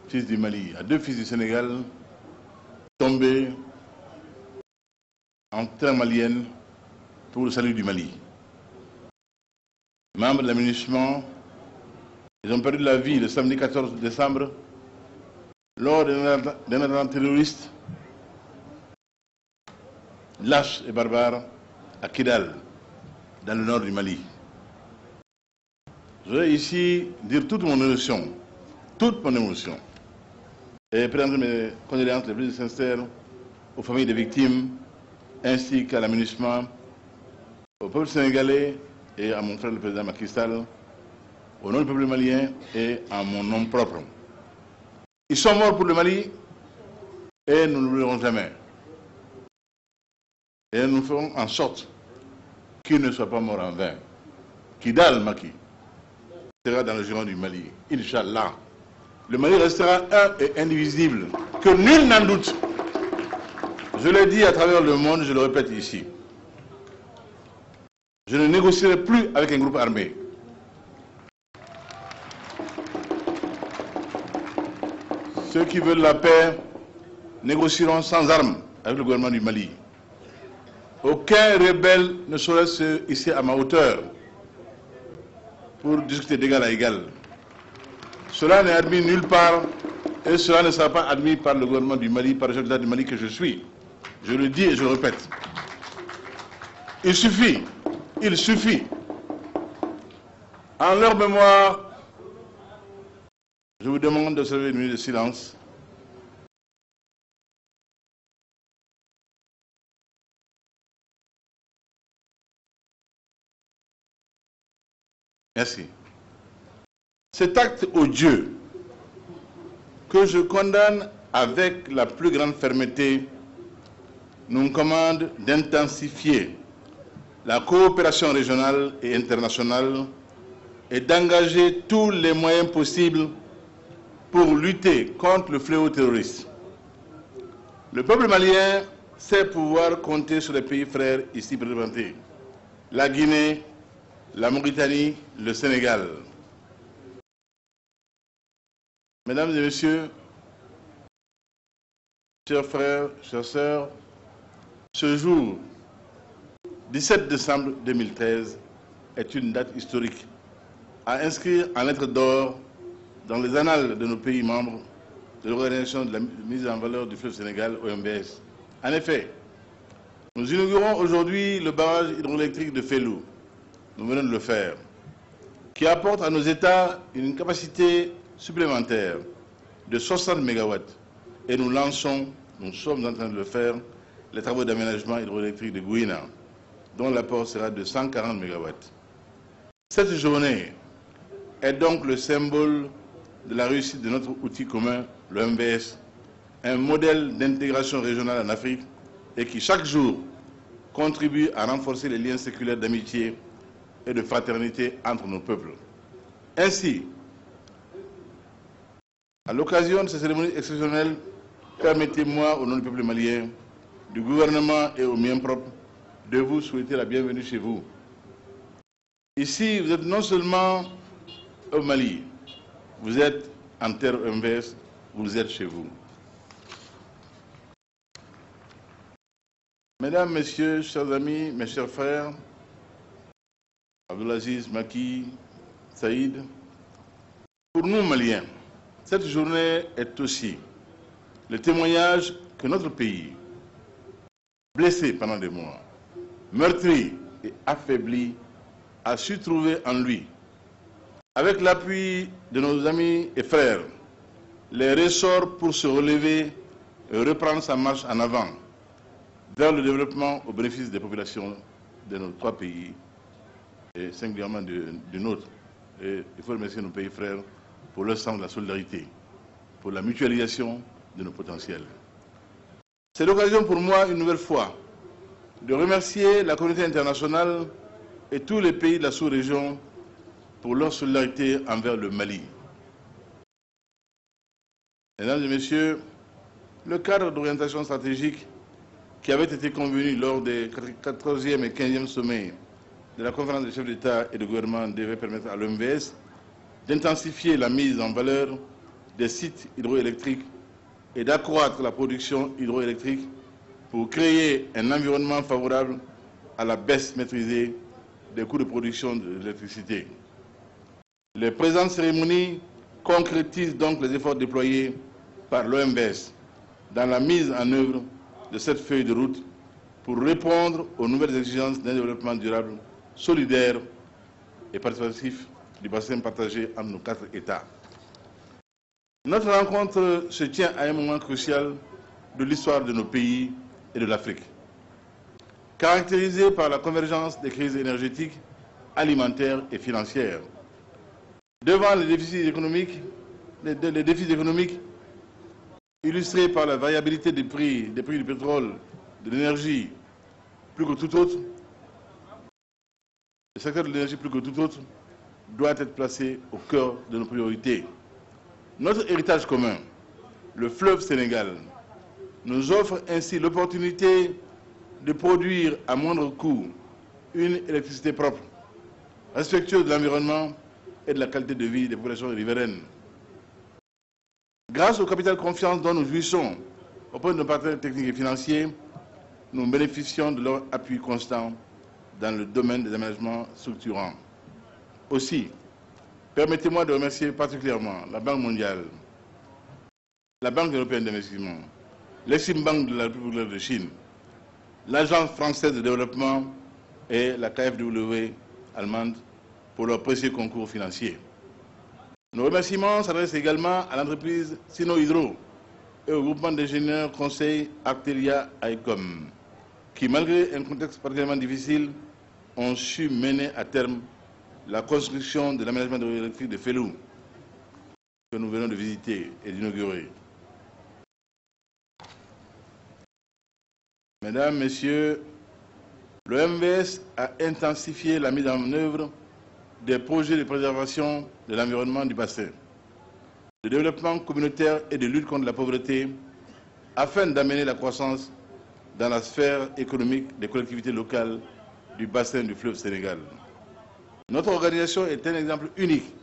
fils du Mali, à deux fils du Sénégal, tombés en terre malienne pour le salut du Mali. Membres de l'aménagement, ils ont perdu la vie le samedi 14 décembre lors d'un attentat terroriste lâche et barbare à Kidal, dans le nord du Mali. Je voudrais ici dire toute mon émotion, et présenter mes condoléances les plus sincères aux familles des victimes, ainsi qu'à l'aménagement, au peuple sénégalais et à mon frère le président Macky Sall, au nom du peuple malien et à mon nom propre. Ils sont morts pour le Mali et nous ne l'oublierons jamais. Et nous ferons en sorte qu'il ne soit pas mort en vain. Kidal Maki sera dans le giron du Mali, Inch'Allah. Le Mali restera un et indivisible, que nul n'en doute. Je l'ai dit à travers le monde, je le répète ici. Je ne négocierai plus avec un groupe armé. Ceux qui veulent la paix négocieront sans armes avec le gouvernement du Mali. Aucun rebelle ne saurait se hisser à ma hauteur pour discuter d'égal à égal. Cela n'est admis nulle part et cela ne sera pas admis par le gouvernement du Mali, par le chef d'État du Mali que je suis. Je le dis et je le répète. Il suffit, en leur mémoire, je vous demande d'observer une minute de silence. Merci. Cet acte odieux que je condamne avec la plus grande fermeté nous commande d'intensifier la coopération régionale et internationale et d'engager tous les moyens possibles pour lutter contre le fléau terroriste. Le peuple malien sait pouvoir compter sur les pays frères ici représentés, la Guinée, la Mauritanie, le Sénégal. Mesdames et messieurs, chers frères, chères sœurs, ce jour, 17 décembre 2013, est une date historique à inscrire en lettres d'or dans les annales de nos pays membres de l'Organisation de la mise en valeur du fleuve Sénégal, OMVS. En effet, nous inaugurons aujourd'hui le barrage hydroélectrique de Fellou. Nous venons de le faire, qui apporte à nos États une capacité supplémentaire de 60 MW. Et nous sommes en train de le faire, les travaux d'aménagement hydroélectrique de Gouina, dont l'apport sera de 140 MW. Cette journée est donc le symbole de la réussite de notre outil commun, le MVS, un modèle d'intégration régionale en Afrique et qui chaque jour contribue à renforcer les liens séculaires d'amitié et de fraternité entre nos peuples. Ainsi, à l'occasion de cette cérémonie exceptionnelle, permettez-moi, au nom du peuple malien, du gouvernement et au mien propre, de vous souhaiter la bienvenue chez vous. Ici, vous êtes non seulement au Mali, vous êtes en terre OMVS, vous êtes chez vous. Mesdames, Messieurs, chers amis, mes chers frères, Abdelaziz, Maki, Saïd, pour nous Maliens, cette journée est aussi le témoignage que notre pays, blessé pendant des mois, meurtri et affaibli, a su trouver en lui, avec l'appui de nos amis et frères, les ressorts pour se relever et reprendre sa marche en avant vers le développement au bénéfice des populations de nos trois pays et singulièrement du nôtre. Et il faut remercier nos pays frères pour leur sens de la solidarité, pour la mutualisation de nos potentiels. C'est l'occasion pour moi, une nouvelle fois, de remercier la communauté internationale et tous les pays de la sous-région pour leur solidarité envers le Mali. Mesdames et messieurs, le cadre d'orientation stratégique qui avait été convenu lors des 14e et 15e sommets de la conférence des chefs d'État et de gouvernement devait permettre à l'OMVS d'intensifier la mise en valeur des sites hydroélectriques et d'accroître la production hydroélectrique pour créer un environnement favorable à la baisse maîtrisée des coûts de production de l'électricité. Les présentes cérémonies concrétisent donc les efforts déployés par l'OMVS dans la mise en œuvre de cette feuille de route pour répondre aux nouvelles exigences d'un développement durable, solidaire et participatif du bassin partagé entre nos 4 États. Notre rencontre se tient à un moment crucial de l'histoire de nos pays et de l'Afrique, caractérisé par la convergence des crises énergétiques, alimentaires et financières. Devant les déficits économiques, illustrés par la variabilité des prix du pétrole, de l'énergie, plus que tout autre, le secteur de l'énergie plus que tout autre doit être placé au cœur de nos priorités. Notre héritage commun, le fleuve Sénégal, nous offre ainsi l'opportunité de produire à moindre coût une électricité propre, respectueuse de l'environnement et de la qualité de vie des populations riveraines. Grâce au capital confiance dont nous jouissons auprès de nos partenaires techniques et financiers, nous bénéficions de leur appui constant dans le domaine des aménagements structurants. Aussi, permettez-moi de remercier particulièrement la Banque mondiale, la Banque européenne d'investissement, l'Exim-Bank de la République de Chine, l'Agence française de développement et la KfW allemande pour leur précieux concours financier. Nos remerciements s'adressent également à l'entreprise Sino-Hydro et au groupement d'ingénieurs conseil Artelia ICOM, qui, malgré un contexte particulièrement difficile, ont su mener à terme la construction de l'aménagement de l'électrique de Felou, que nous venons de visiter et d'inaugurer. Mesdames, Messieurs, l'OMVS a intensifié la mise en œuvre des projets de préservation de l'environnement du bassin, de développement communautaire et de lutte contre la pauvreté, afin d'amener la croissance dans la sphère économique des collectivités locales du bassin du fleuve Sénégal. Notre organisation est un exemple unique.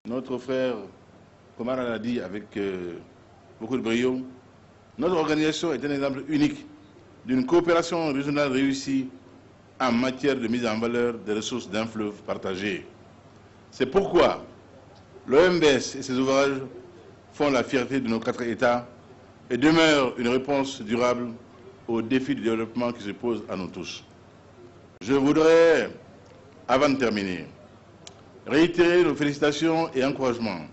Notre frère Komara l'a dit avec beaucoup de brio. Notre organisation est un exemple unique d'une coopération régionale réussie en matière de mise en valeur des ressources d'un fleuve partagé. C'est pourquoi l'OMVS et ses ouvrages font la fierté de nos 4 États et demeurent une réponse durable aux défis du développement qui se posent à nous tous. Je voudrais, avant de terminer, réitérer nos félicitations et encouragements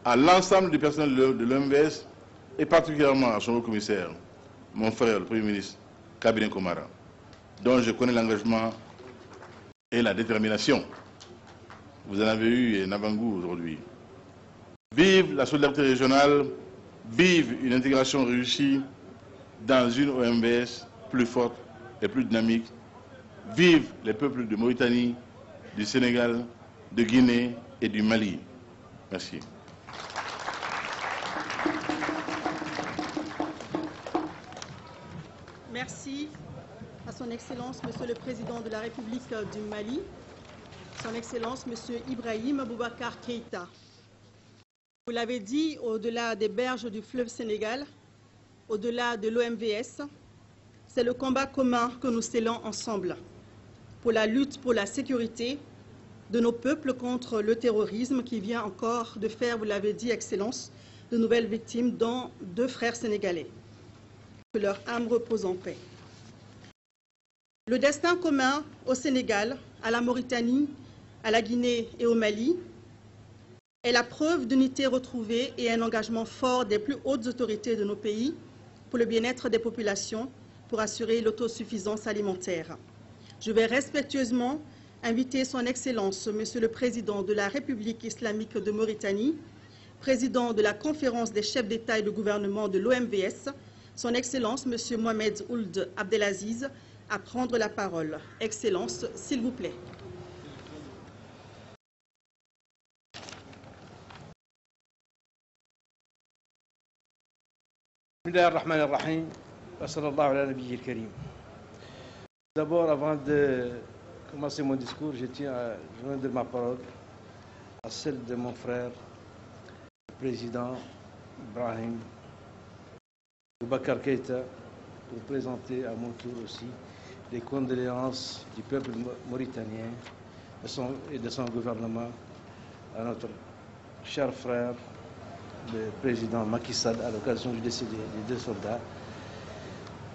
à l'ensemble du personnel de l'OMVS et particulièrement à son haut commissaire, mon frère, le Premier ministre, Kabini Komara, dont je connais l'engagement et la détermination. Vous en avez eu un avant-goût aujourd'hui. Vive la solidarité régionale, vive une intégration réussie dans une OMVS plus forte et plus dynamique. Vive les peuples de Mauritanie, du Sénégal, de Guinée et du Mali. Merci. Merci à son Excellence, Monsieur le Président de la République du Mali. Son Excellence, M. Ibrahim Boubacar Keïta. Vous l'avez dit, au-delà des berges du fleuve Sénégal, au-delà de l'OMVS, c'est le combat commun que nous scellons ensemble pour la lutte pour la sécurité de nos peuples contre le terrorisme qui vient encore de faire, vous l'avez dit, Excellence, de nouvelles victimes, dont 2 frères sénégalais. Que leur âme repose en paix. Le destin commun au Sénégal, à la Mauritanie, à la Guinée et au Mali est la preuve d'unité retrouvée et un engagement fort des plus hautes autorités de nos pays pour le bien-être des populations, pour assurer l'autosuffisance alimentaire. Je vais respectueusement inviter Son Excellence, Monsieur le Président de la République islamique de Mauritanie, Président de la Conférence des chefs d'État et de gouvernement de l'OMVS, Son Excellence, Monsieur Mohamed Ould Abdelaziz, à prendre la parole. Excellence, s'il vous plaît. D'abord, avant de commencer mon discours, je tiens à joindre ma parole à celle de mon frère, le président Ibrahim Boubacar Keïta, pour présenter à mon tour aussi les condoléances du peuple mauritanien et de son gouvernement à notre cher frère, le président Macky Sall, à l'occasion du décès des 2 soldats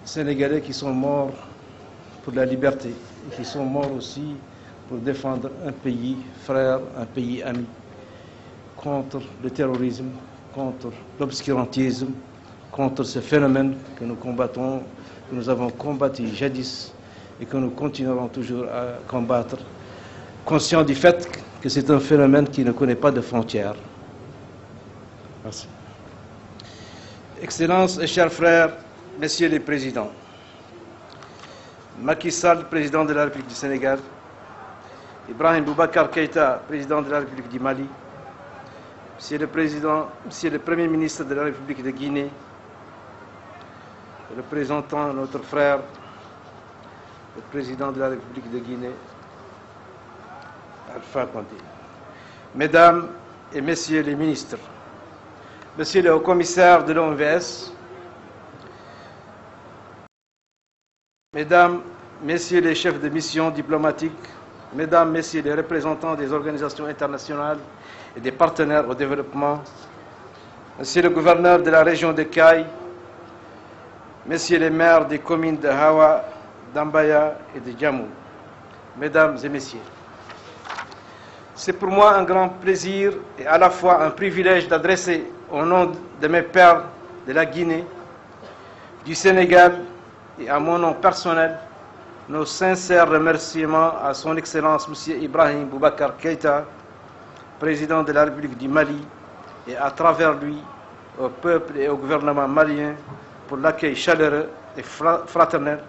sénégalais qui sont morts pour la liberté et qui sont morts aussi pour défendre un pays frère, un pays ami, contre le terrorisme, contre l'obscurantisme, contre ce phénomène que nous combattons, que nous avons combattu jadis et que nous continuerons toujours à combattre, conscients du fait que c'est un phénomène qui ne connaît pas de frontières. Merci. Excellences et chers frères, Messieurs les Présidents, Macky Sall, Président de la République du Sénégal, Ibrahim Boubacar Keïta, Président de la République du Mali, Monsieur le Premier ministre de la République de Guinée, représentant notre frère, le Président de la République de Guinée, Alpha Condé, Mesdames et Messieurs les ministres, Monsieur le Haut-Commissaire de l'OMVS, Mesdames, Messieurs les chefs de mission diplomatiques, Mesdames, Messieurs les représentants des organisations internationales et des partenaires au développement, Monsieur le gouverneur de la région de Kaï, Messieurs les maires des communes de Hawa, d'Ambaya et de Djamou, Mesdames et Messieurs, c'est pour moi un grand plaisir et à la fois un privilège d'adresser au nom de mes pairs de la Guinée, du Sénégal et à mon nom personnel nos sincères remerciements à son Excellence M. Ibrahim Boubacar Keïta, Président de la République du Mali, et à travers lui au peuple et au gouvernement malien pour l'accueil chaleureux et fraternel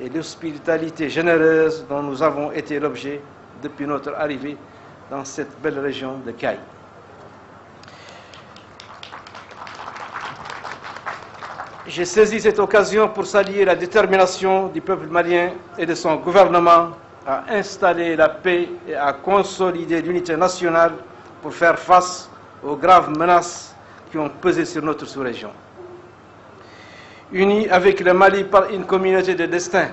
et l'hospitalité généreuse dont nous avons été l'objet depuis notre arrivée dans cette belle région de Kaï. J'ai saisi cette occasion pour saluer la détermination du peuple malien et de son gouvernement à installer la paix et à consolider l'unité nationale pour faire face aux graves menaces qui ont pesé sur notre sous-région. Unis avec le Mali par une communauté de destin,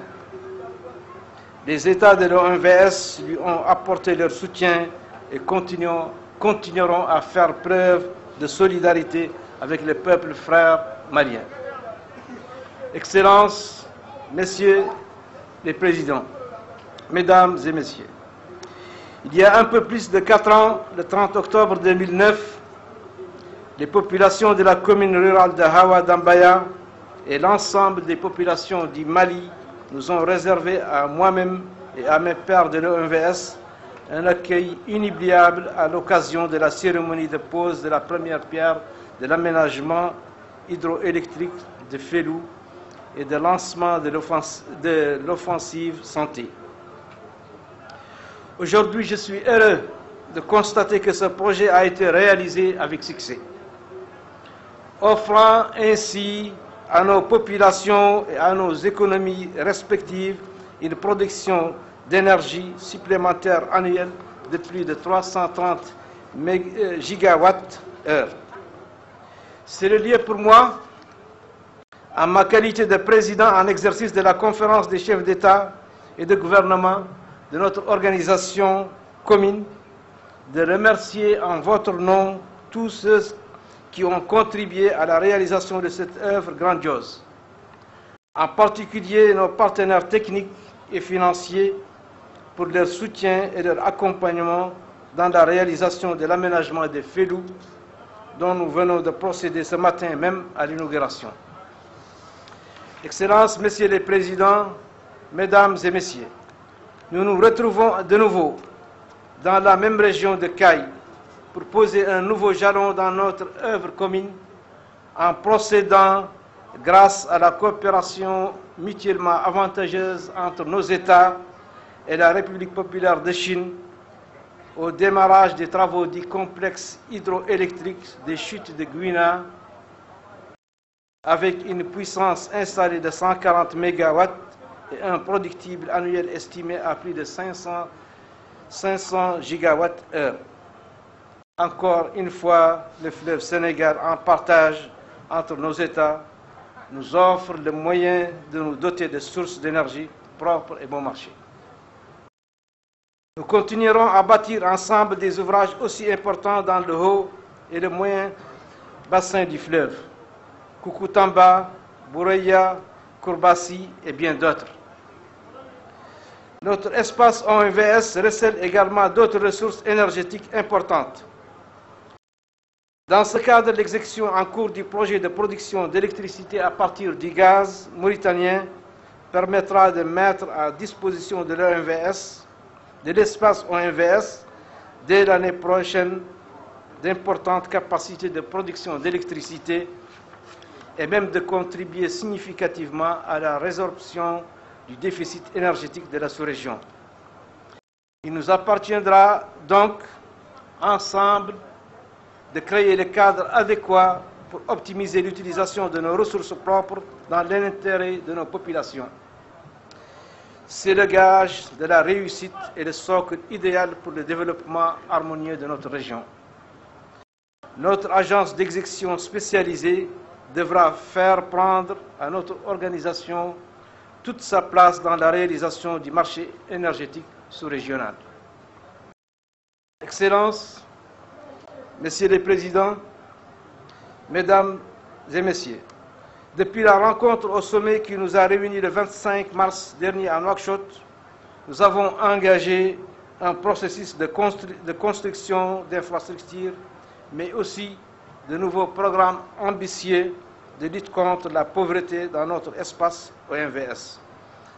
les États de l'OMVS lui ont apporté leur soutien et continueront à faire preuve de solidarité avec les peuples frères maliens. Excellences, Messieurs les Présidents, Mesdames et Messieurs, il y a un peu plus de 4 ans, le 30 octobre 2009, les populations de la commune rurale de Hawa d'Ambaya et l'ensemble des populations du Mali nous ont réservé à moi-même et à mes pairs de l'OMVS un accueil inoubliable à l'occasion de la cérémonie de pose de la première pierre de l'aménagement hydroélectrique de Fellou et de lancement de l'offensive santé. Aujourd'hui, je suis heureux de constater que ce projet a été réalisé avec succès, offrant ainsi à nos populations et à nos économies respectives une production d'énergie supplémentaire annuelle de plus de 330 gigawatts-heure. C'est le lieu pour moi, en ma qualité de président en exercice de la conférence des chefs d'État et de gouvernement de notre organisation commune, de remercier en votre nom tous ceux qui ont contribué à la réalisation de cette œuvre grandiose, en particulier nos partenaires techniques et financiers pour leur soutien et leur accompagnement dans la réalisation de l'aménagement des Félous dont nous venons de procéder ce matin même à l'inauguration. Excellences, Messieurs les Présidents, Mesdames et Messieurs, nous nous retrouvons de nouveau dans la même région de Caille pour poser un nouveau jalon dans notre œuvre commune en procédant, grâce à la coopération mutuellement avantageuse entre nos États et la République populaire de Chine, au démarrage des travaux du complexe hydroélectrique des chutes de Gouina avec une puissance installée de 140 MW et un productible annuel estimé à plus de 500 gigawatts-heure. Encore une fois, le fleuve Sénégal en partage entre nos États nous offre le moyen de nous doter de sources d'énergie propres et bon marché. Nous continuerons à bâtir ensemble des ouvrages aussi importants dans le haut et le moyen bassin du fleuve, Koukountamba, Boureya, Kourbassi et bien d'autres. Notre espace OMVS recèle également d'autres ressources énergétiques importantes. Dans ce cadre, l'exécution en cours du projet de production d'électricité à partir du gaz mauritanien permettra de mettre à disposition de l'OMVS, de l'espace OMVS, dès l'année prochaine, d'importantes capacités de production d'électricité et même de contribuer significativement à la résorption du déficit énergétique de la sous-région. Il nous appartiendra donc, ensemble, de créer le cadre adéquat pour optimiser l'utilisation de nos ressources propres dans l'intérêt de nos populations. C'est le gage de la réussite et le socle idéal pour le développement harmonieux de notre région. Notre agence d'exécution spécialisée devra faire prendre à notre organisation toute sa place dans la réalisation du marché énergétique sous-régional. Excellences, Messieurs les Présidents, Mesdames et Messieurs, depuis la rencontre au sommet qui nous a réunis le 25 mars dernier à Nouakchott, nous avons engagé un processus de construction d'infrastructures, mais aussi de nouveaux programmes ambitieux de lutte contre la pauvreté dans notre espace OMVS.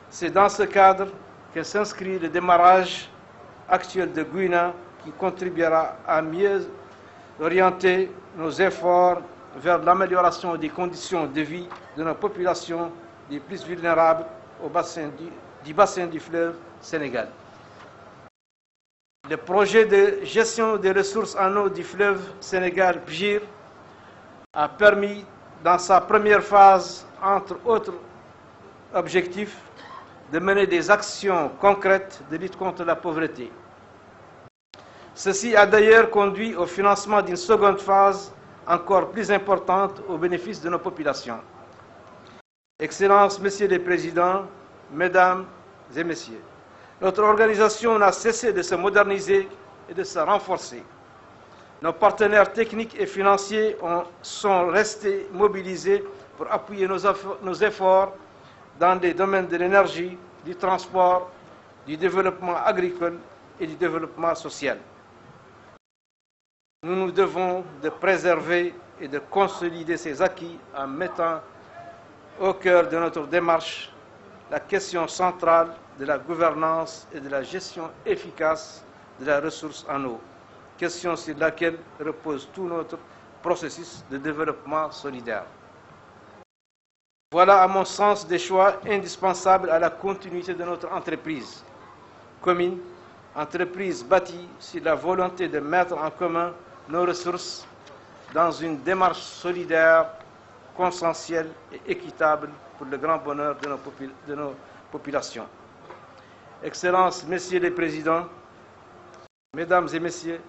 C'est dans ce cadre que s'inscrit le démarrage actuel de Gouina qui contribuera à mieux orienter nos efforts vers l'amélioration des conditions de vie de nos populations les plus vulnérables du bassin du fleuve Sénégal. Le projet de gestion des ressources en eau du fleuve Sénégal, PGIR, a permis, dans sa première phase, entre autres objectifs, de mener des actions concrètes de lutte contre la pauvreté. Ceci a d'ailleurs conduit au financement d'une seconde phase encore plus importante au bénéfice de nos populations. Excellences, Messieurs les Présidents, Mesdames et Messieurs, notre organisation n'a cessé de se moderniser et de se renforcer. Nos partenaires techniques et financiers sont restés mobilisés pour appuyer nos efforts dans les domaines de l'énergie, du transport, du développement agricole et du développement social. Nous nous devons de préserver et de consolider ces acquis en mettant au cœur de notre démarche la question centrale de la gouvernance et de la gestion efficace de la ressource en eau, question sur laquelle repose tout notre processus de développement solidaire. Voilà, à mon sens, des choix indispensables à la continuité de notre entreprise commune, entreprise bâtie sur la volonté de mettre en commun nos ressources dans une démarche solidaire, consensuelle et équitable pour le grand bonheur de nos populations. Excellences, Messieurs les Présidents, Mesdames et messieurs,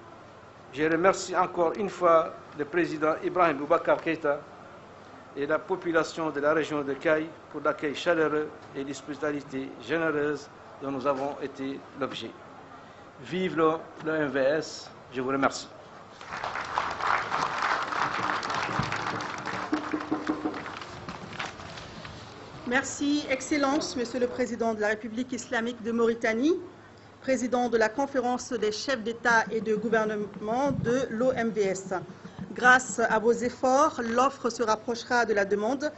je remercie encore une fois le président Ibrahim Boubacar Keïta et la population de la région de Kayes pour l'accueil chaleureux et l'hospitalité généreuse dont nous avons été l'objet. Vive le MVS, je vous remercie. Merci, Excellence, Monsieur le Président de la République islamique de Mauritanie, Président de la Conférence des chefs d'État et de gouvernement de l'OMVS. Grâce à vos efforts, l'offre se rapprochera de la demande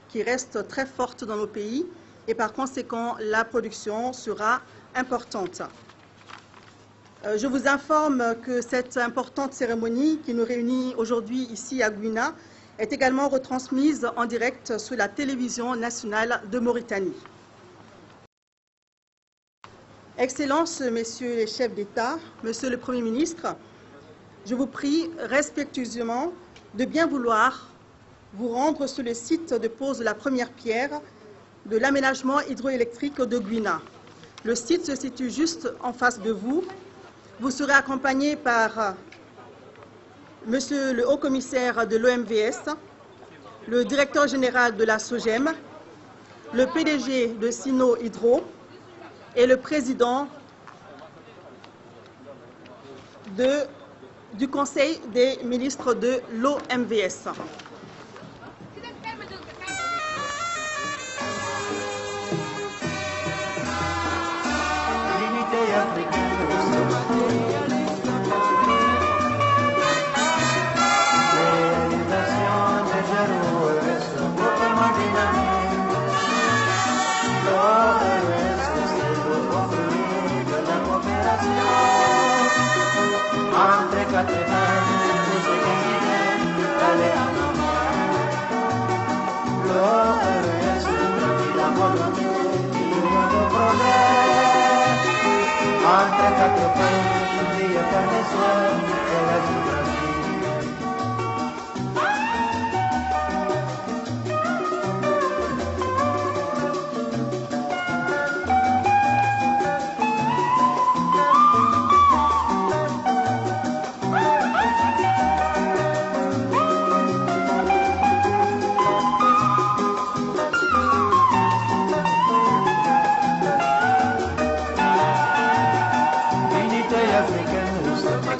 qui reste très forte dans nos pays et par conséquent, la production sera importante. Je vous informe que cette importante cérémonie qui nous réunit aujourd'hui ici à Gouina est également retransmise en direct sur la télévision nationale de Mauritanie. Excellences, Messieurs les chefs d'État, Monsieur le Premier ministre, je vous prie respectueusement de bien vouloir vous rendre sur le site de pose de la première pierre de l'aménagement hydroélectrique de Gouina. Le site se situe juste en face de vous. Vous serez accompagné par Monsieur le Haut-Commissaire de l'OMVS, le Directeur général de la SOGEM, le PDG de Sino Hydro et le Président du Conseil des ministres de l'OMVS.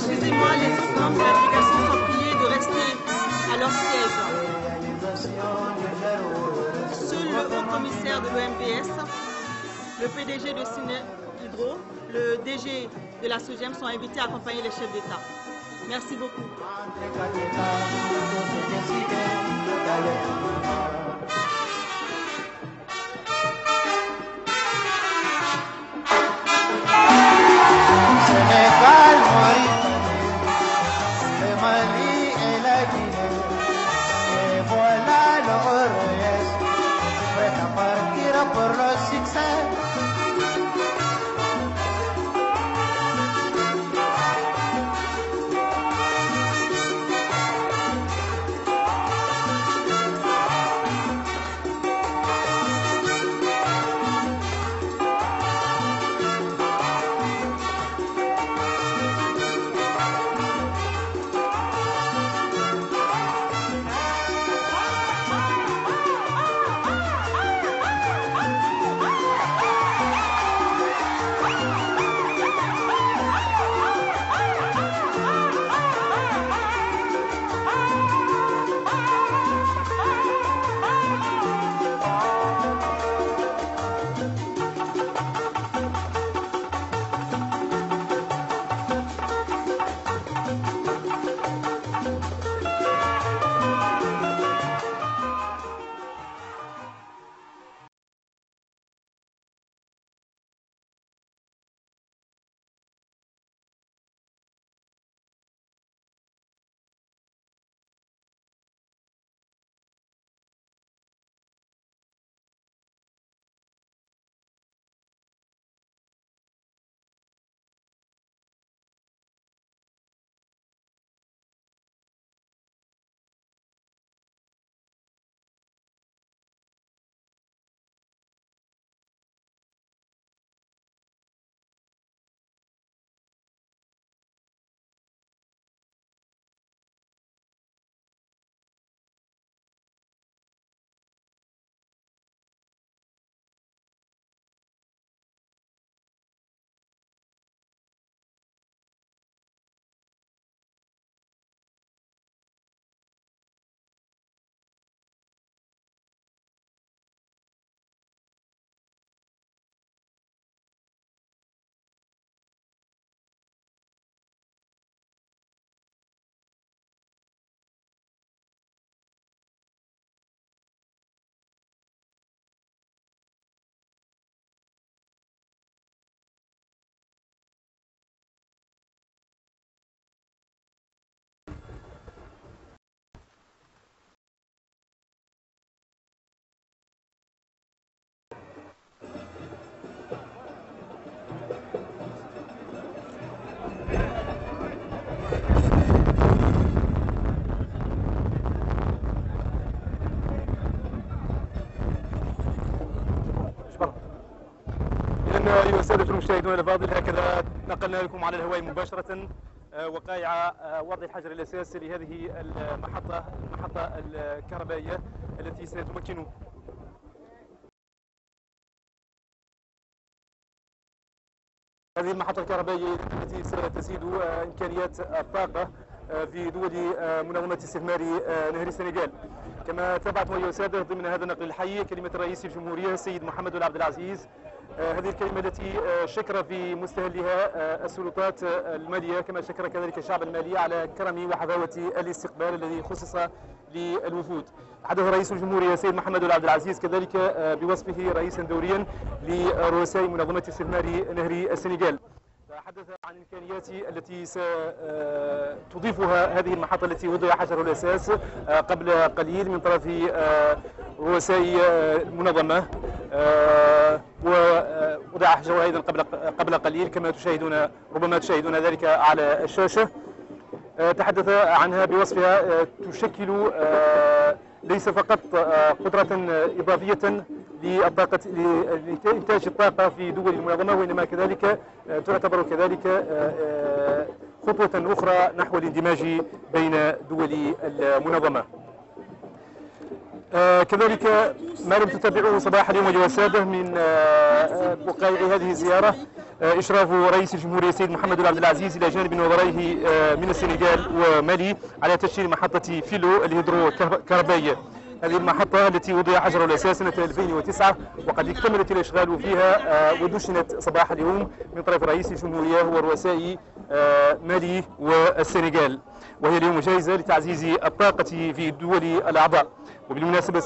Excusez-moi, les membres de la délégation sont priés de rester à leur siège. Seul le haut-commissaire de l'OMVS, le PDG de Sino Hydro, le DG de la SOGEM sont invités à accompagner les chefs d'État. Merci beaucoup. أيها السادة المشاهدون الأفاضل، هكذا نقلنا لكم على الهواء مباشرة وقائع وضع الحجر الأساسي لهذه المحطة الكهربائية التي ستمكن هذه المحطة الكهربائية التي ستزيد إمكانيات الطاقة في دول منظمة استثمار نهر السنغال. كما تابعتم أيها السادة ضمن هذا النقل الحي كلمة رئيس الجمهورية السيد محمد عبد العزيز، هذه الكلمة التي شكر في مستهلها السلطات المالية، كما شكر كذلك الشعب المالي على كرم وحفاوة الاستقبال الذي خصص للوفود. حدث رئيس الجمهورية السيد محمد عبد العزيز كذلك بوصفه رئيسا دوريا لرؤساء منظمة استثمار نهر السنغال. تحدث عن الإمكانيات التي ستضيفها هذه المحطة التي وضع حجر الأساس قبل قليل من طرف رؤساء المنظمة، ووضع حجرها أيضا قبل قليل كما تشاهدون، ربما تشاهدون ذلك على الشاشة. تحدث عنها بوصفها تشكل ليس فقط قدرة إضافية لإنتاج الطاقة في دول المنظمة، وإنما كذلك تعتبر كذلك خطوة أخرى نحو الاندماج بين دول المنظمة. كذلك ما لم تتابعوه صباح اليوم أيها السادة من وقائع هذه الزيارة، إشراف رئيس الجمهورية السيد محمد عبد العزيز إلى جانب نظريه من السنغال ومالي على تشغيل محطة فيلو الهيدروكهربائية. هذه المحطة التي وضع حجر الأساس سنة 2009 وقد اكتملت الإشغال فيها ودشنت صباح اليوم من طرف رئيس الجمهورية ورؤساء مالي والسنغال، وهي اليوم جائزة لتعزيز الطاقة في الدول الأعضاء. وبالمناسبة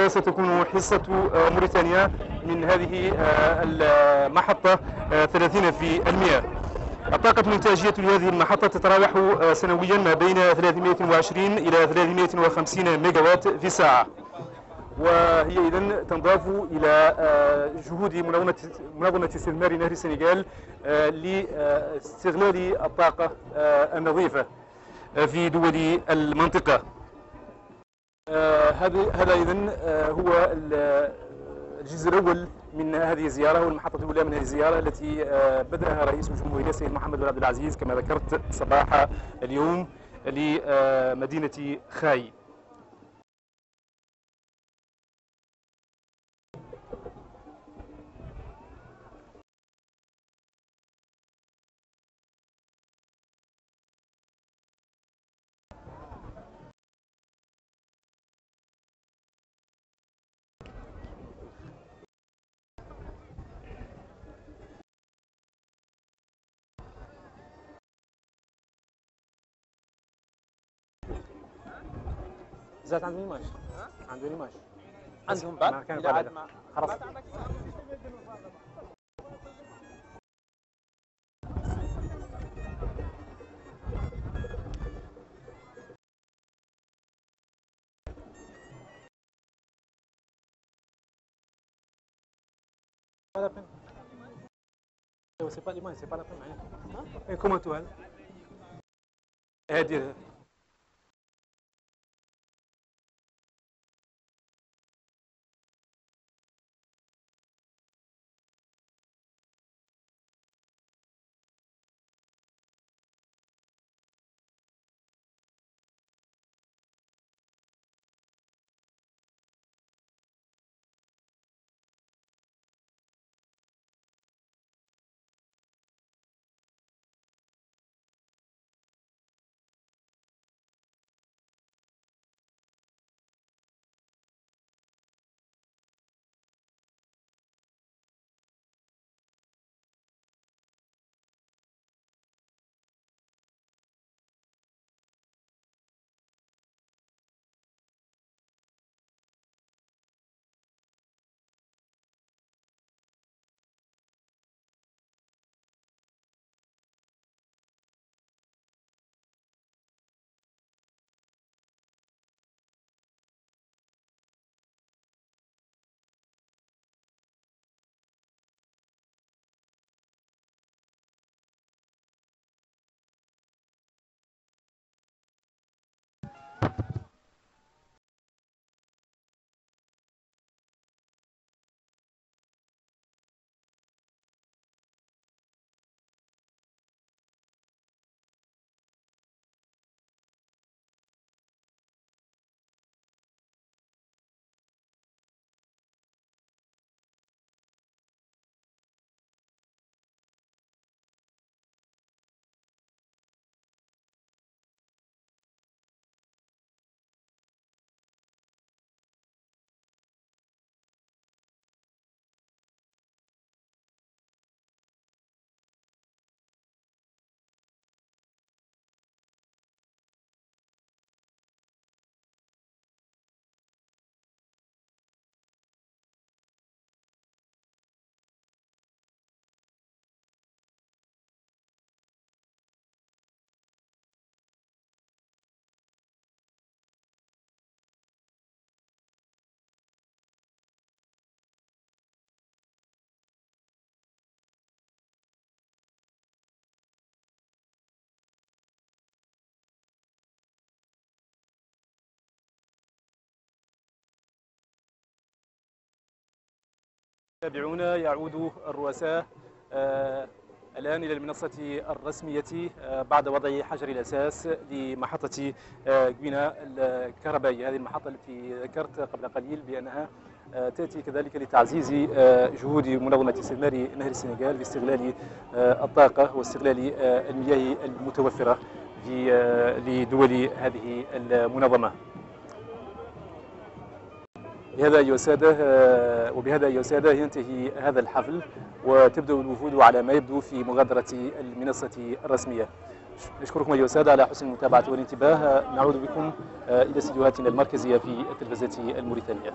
ستكون حصة موريتانيا من هذه المحطة 30%. الطاقة الإنتاجية لهذه المحطة تتراوح سنويا ما بين 320 إلى 350 ميجاوات في الساعة، وهي إذن تنضاف إلى جهود منظمة استثمار نهر السنغال لاستغلال الطاقة النظيفة في دول المنطقة. هذا إذن هو الجزء الأول من هذه الزيارة والمحطة الأولى من هذه الزيارة التي بدأها رئيس الجمهورية السيد محمد عبد العزيز كما ذكرت صباح اليوم لمدينة خاي. زاد عندهم إيماج، عندهم إيماج، عندهم بعد خلاص. Pas la peine. C'est pas l'image, c'est pas la peine. Et comment tu as تابعونا يعود الرؤساء الآن إلى المنصة الرسمية بعد وضع حجر الأساس لمحطة غوينا الكهربائية. هذه المحطة التي ذكرت قبل قليل بأنها تأتي كذلك لتعزيز جهود منظمة استثمار نهر السنغال في استغلال الطاقة واستغلال المياه المتوفرة لدول هذه المنظمة. بهذا أيها السادة ينتهي هذا الحفل وتبدأ الوفود على ما يبدو في مغادرة المنصة الرسمية. نشكركم أيها السادة على حسن المتابعة والانتباه. نعود بكم إلى استديوهاتنا المركزية في التلفزيون الموريتانية.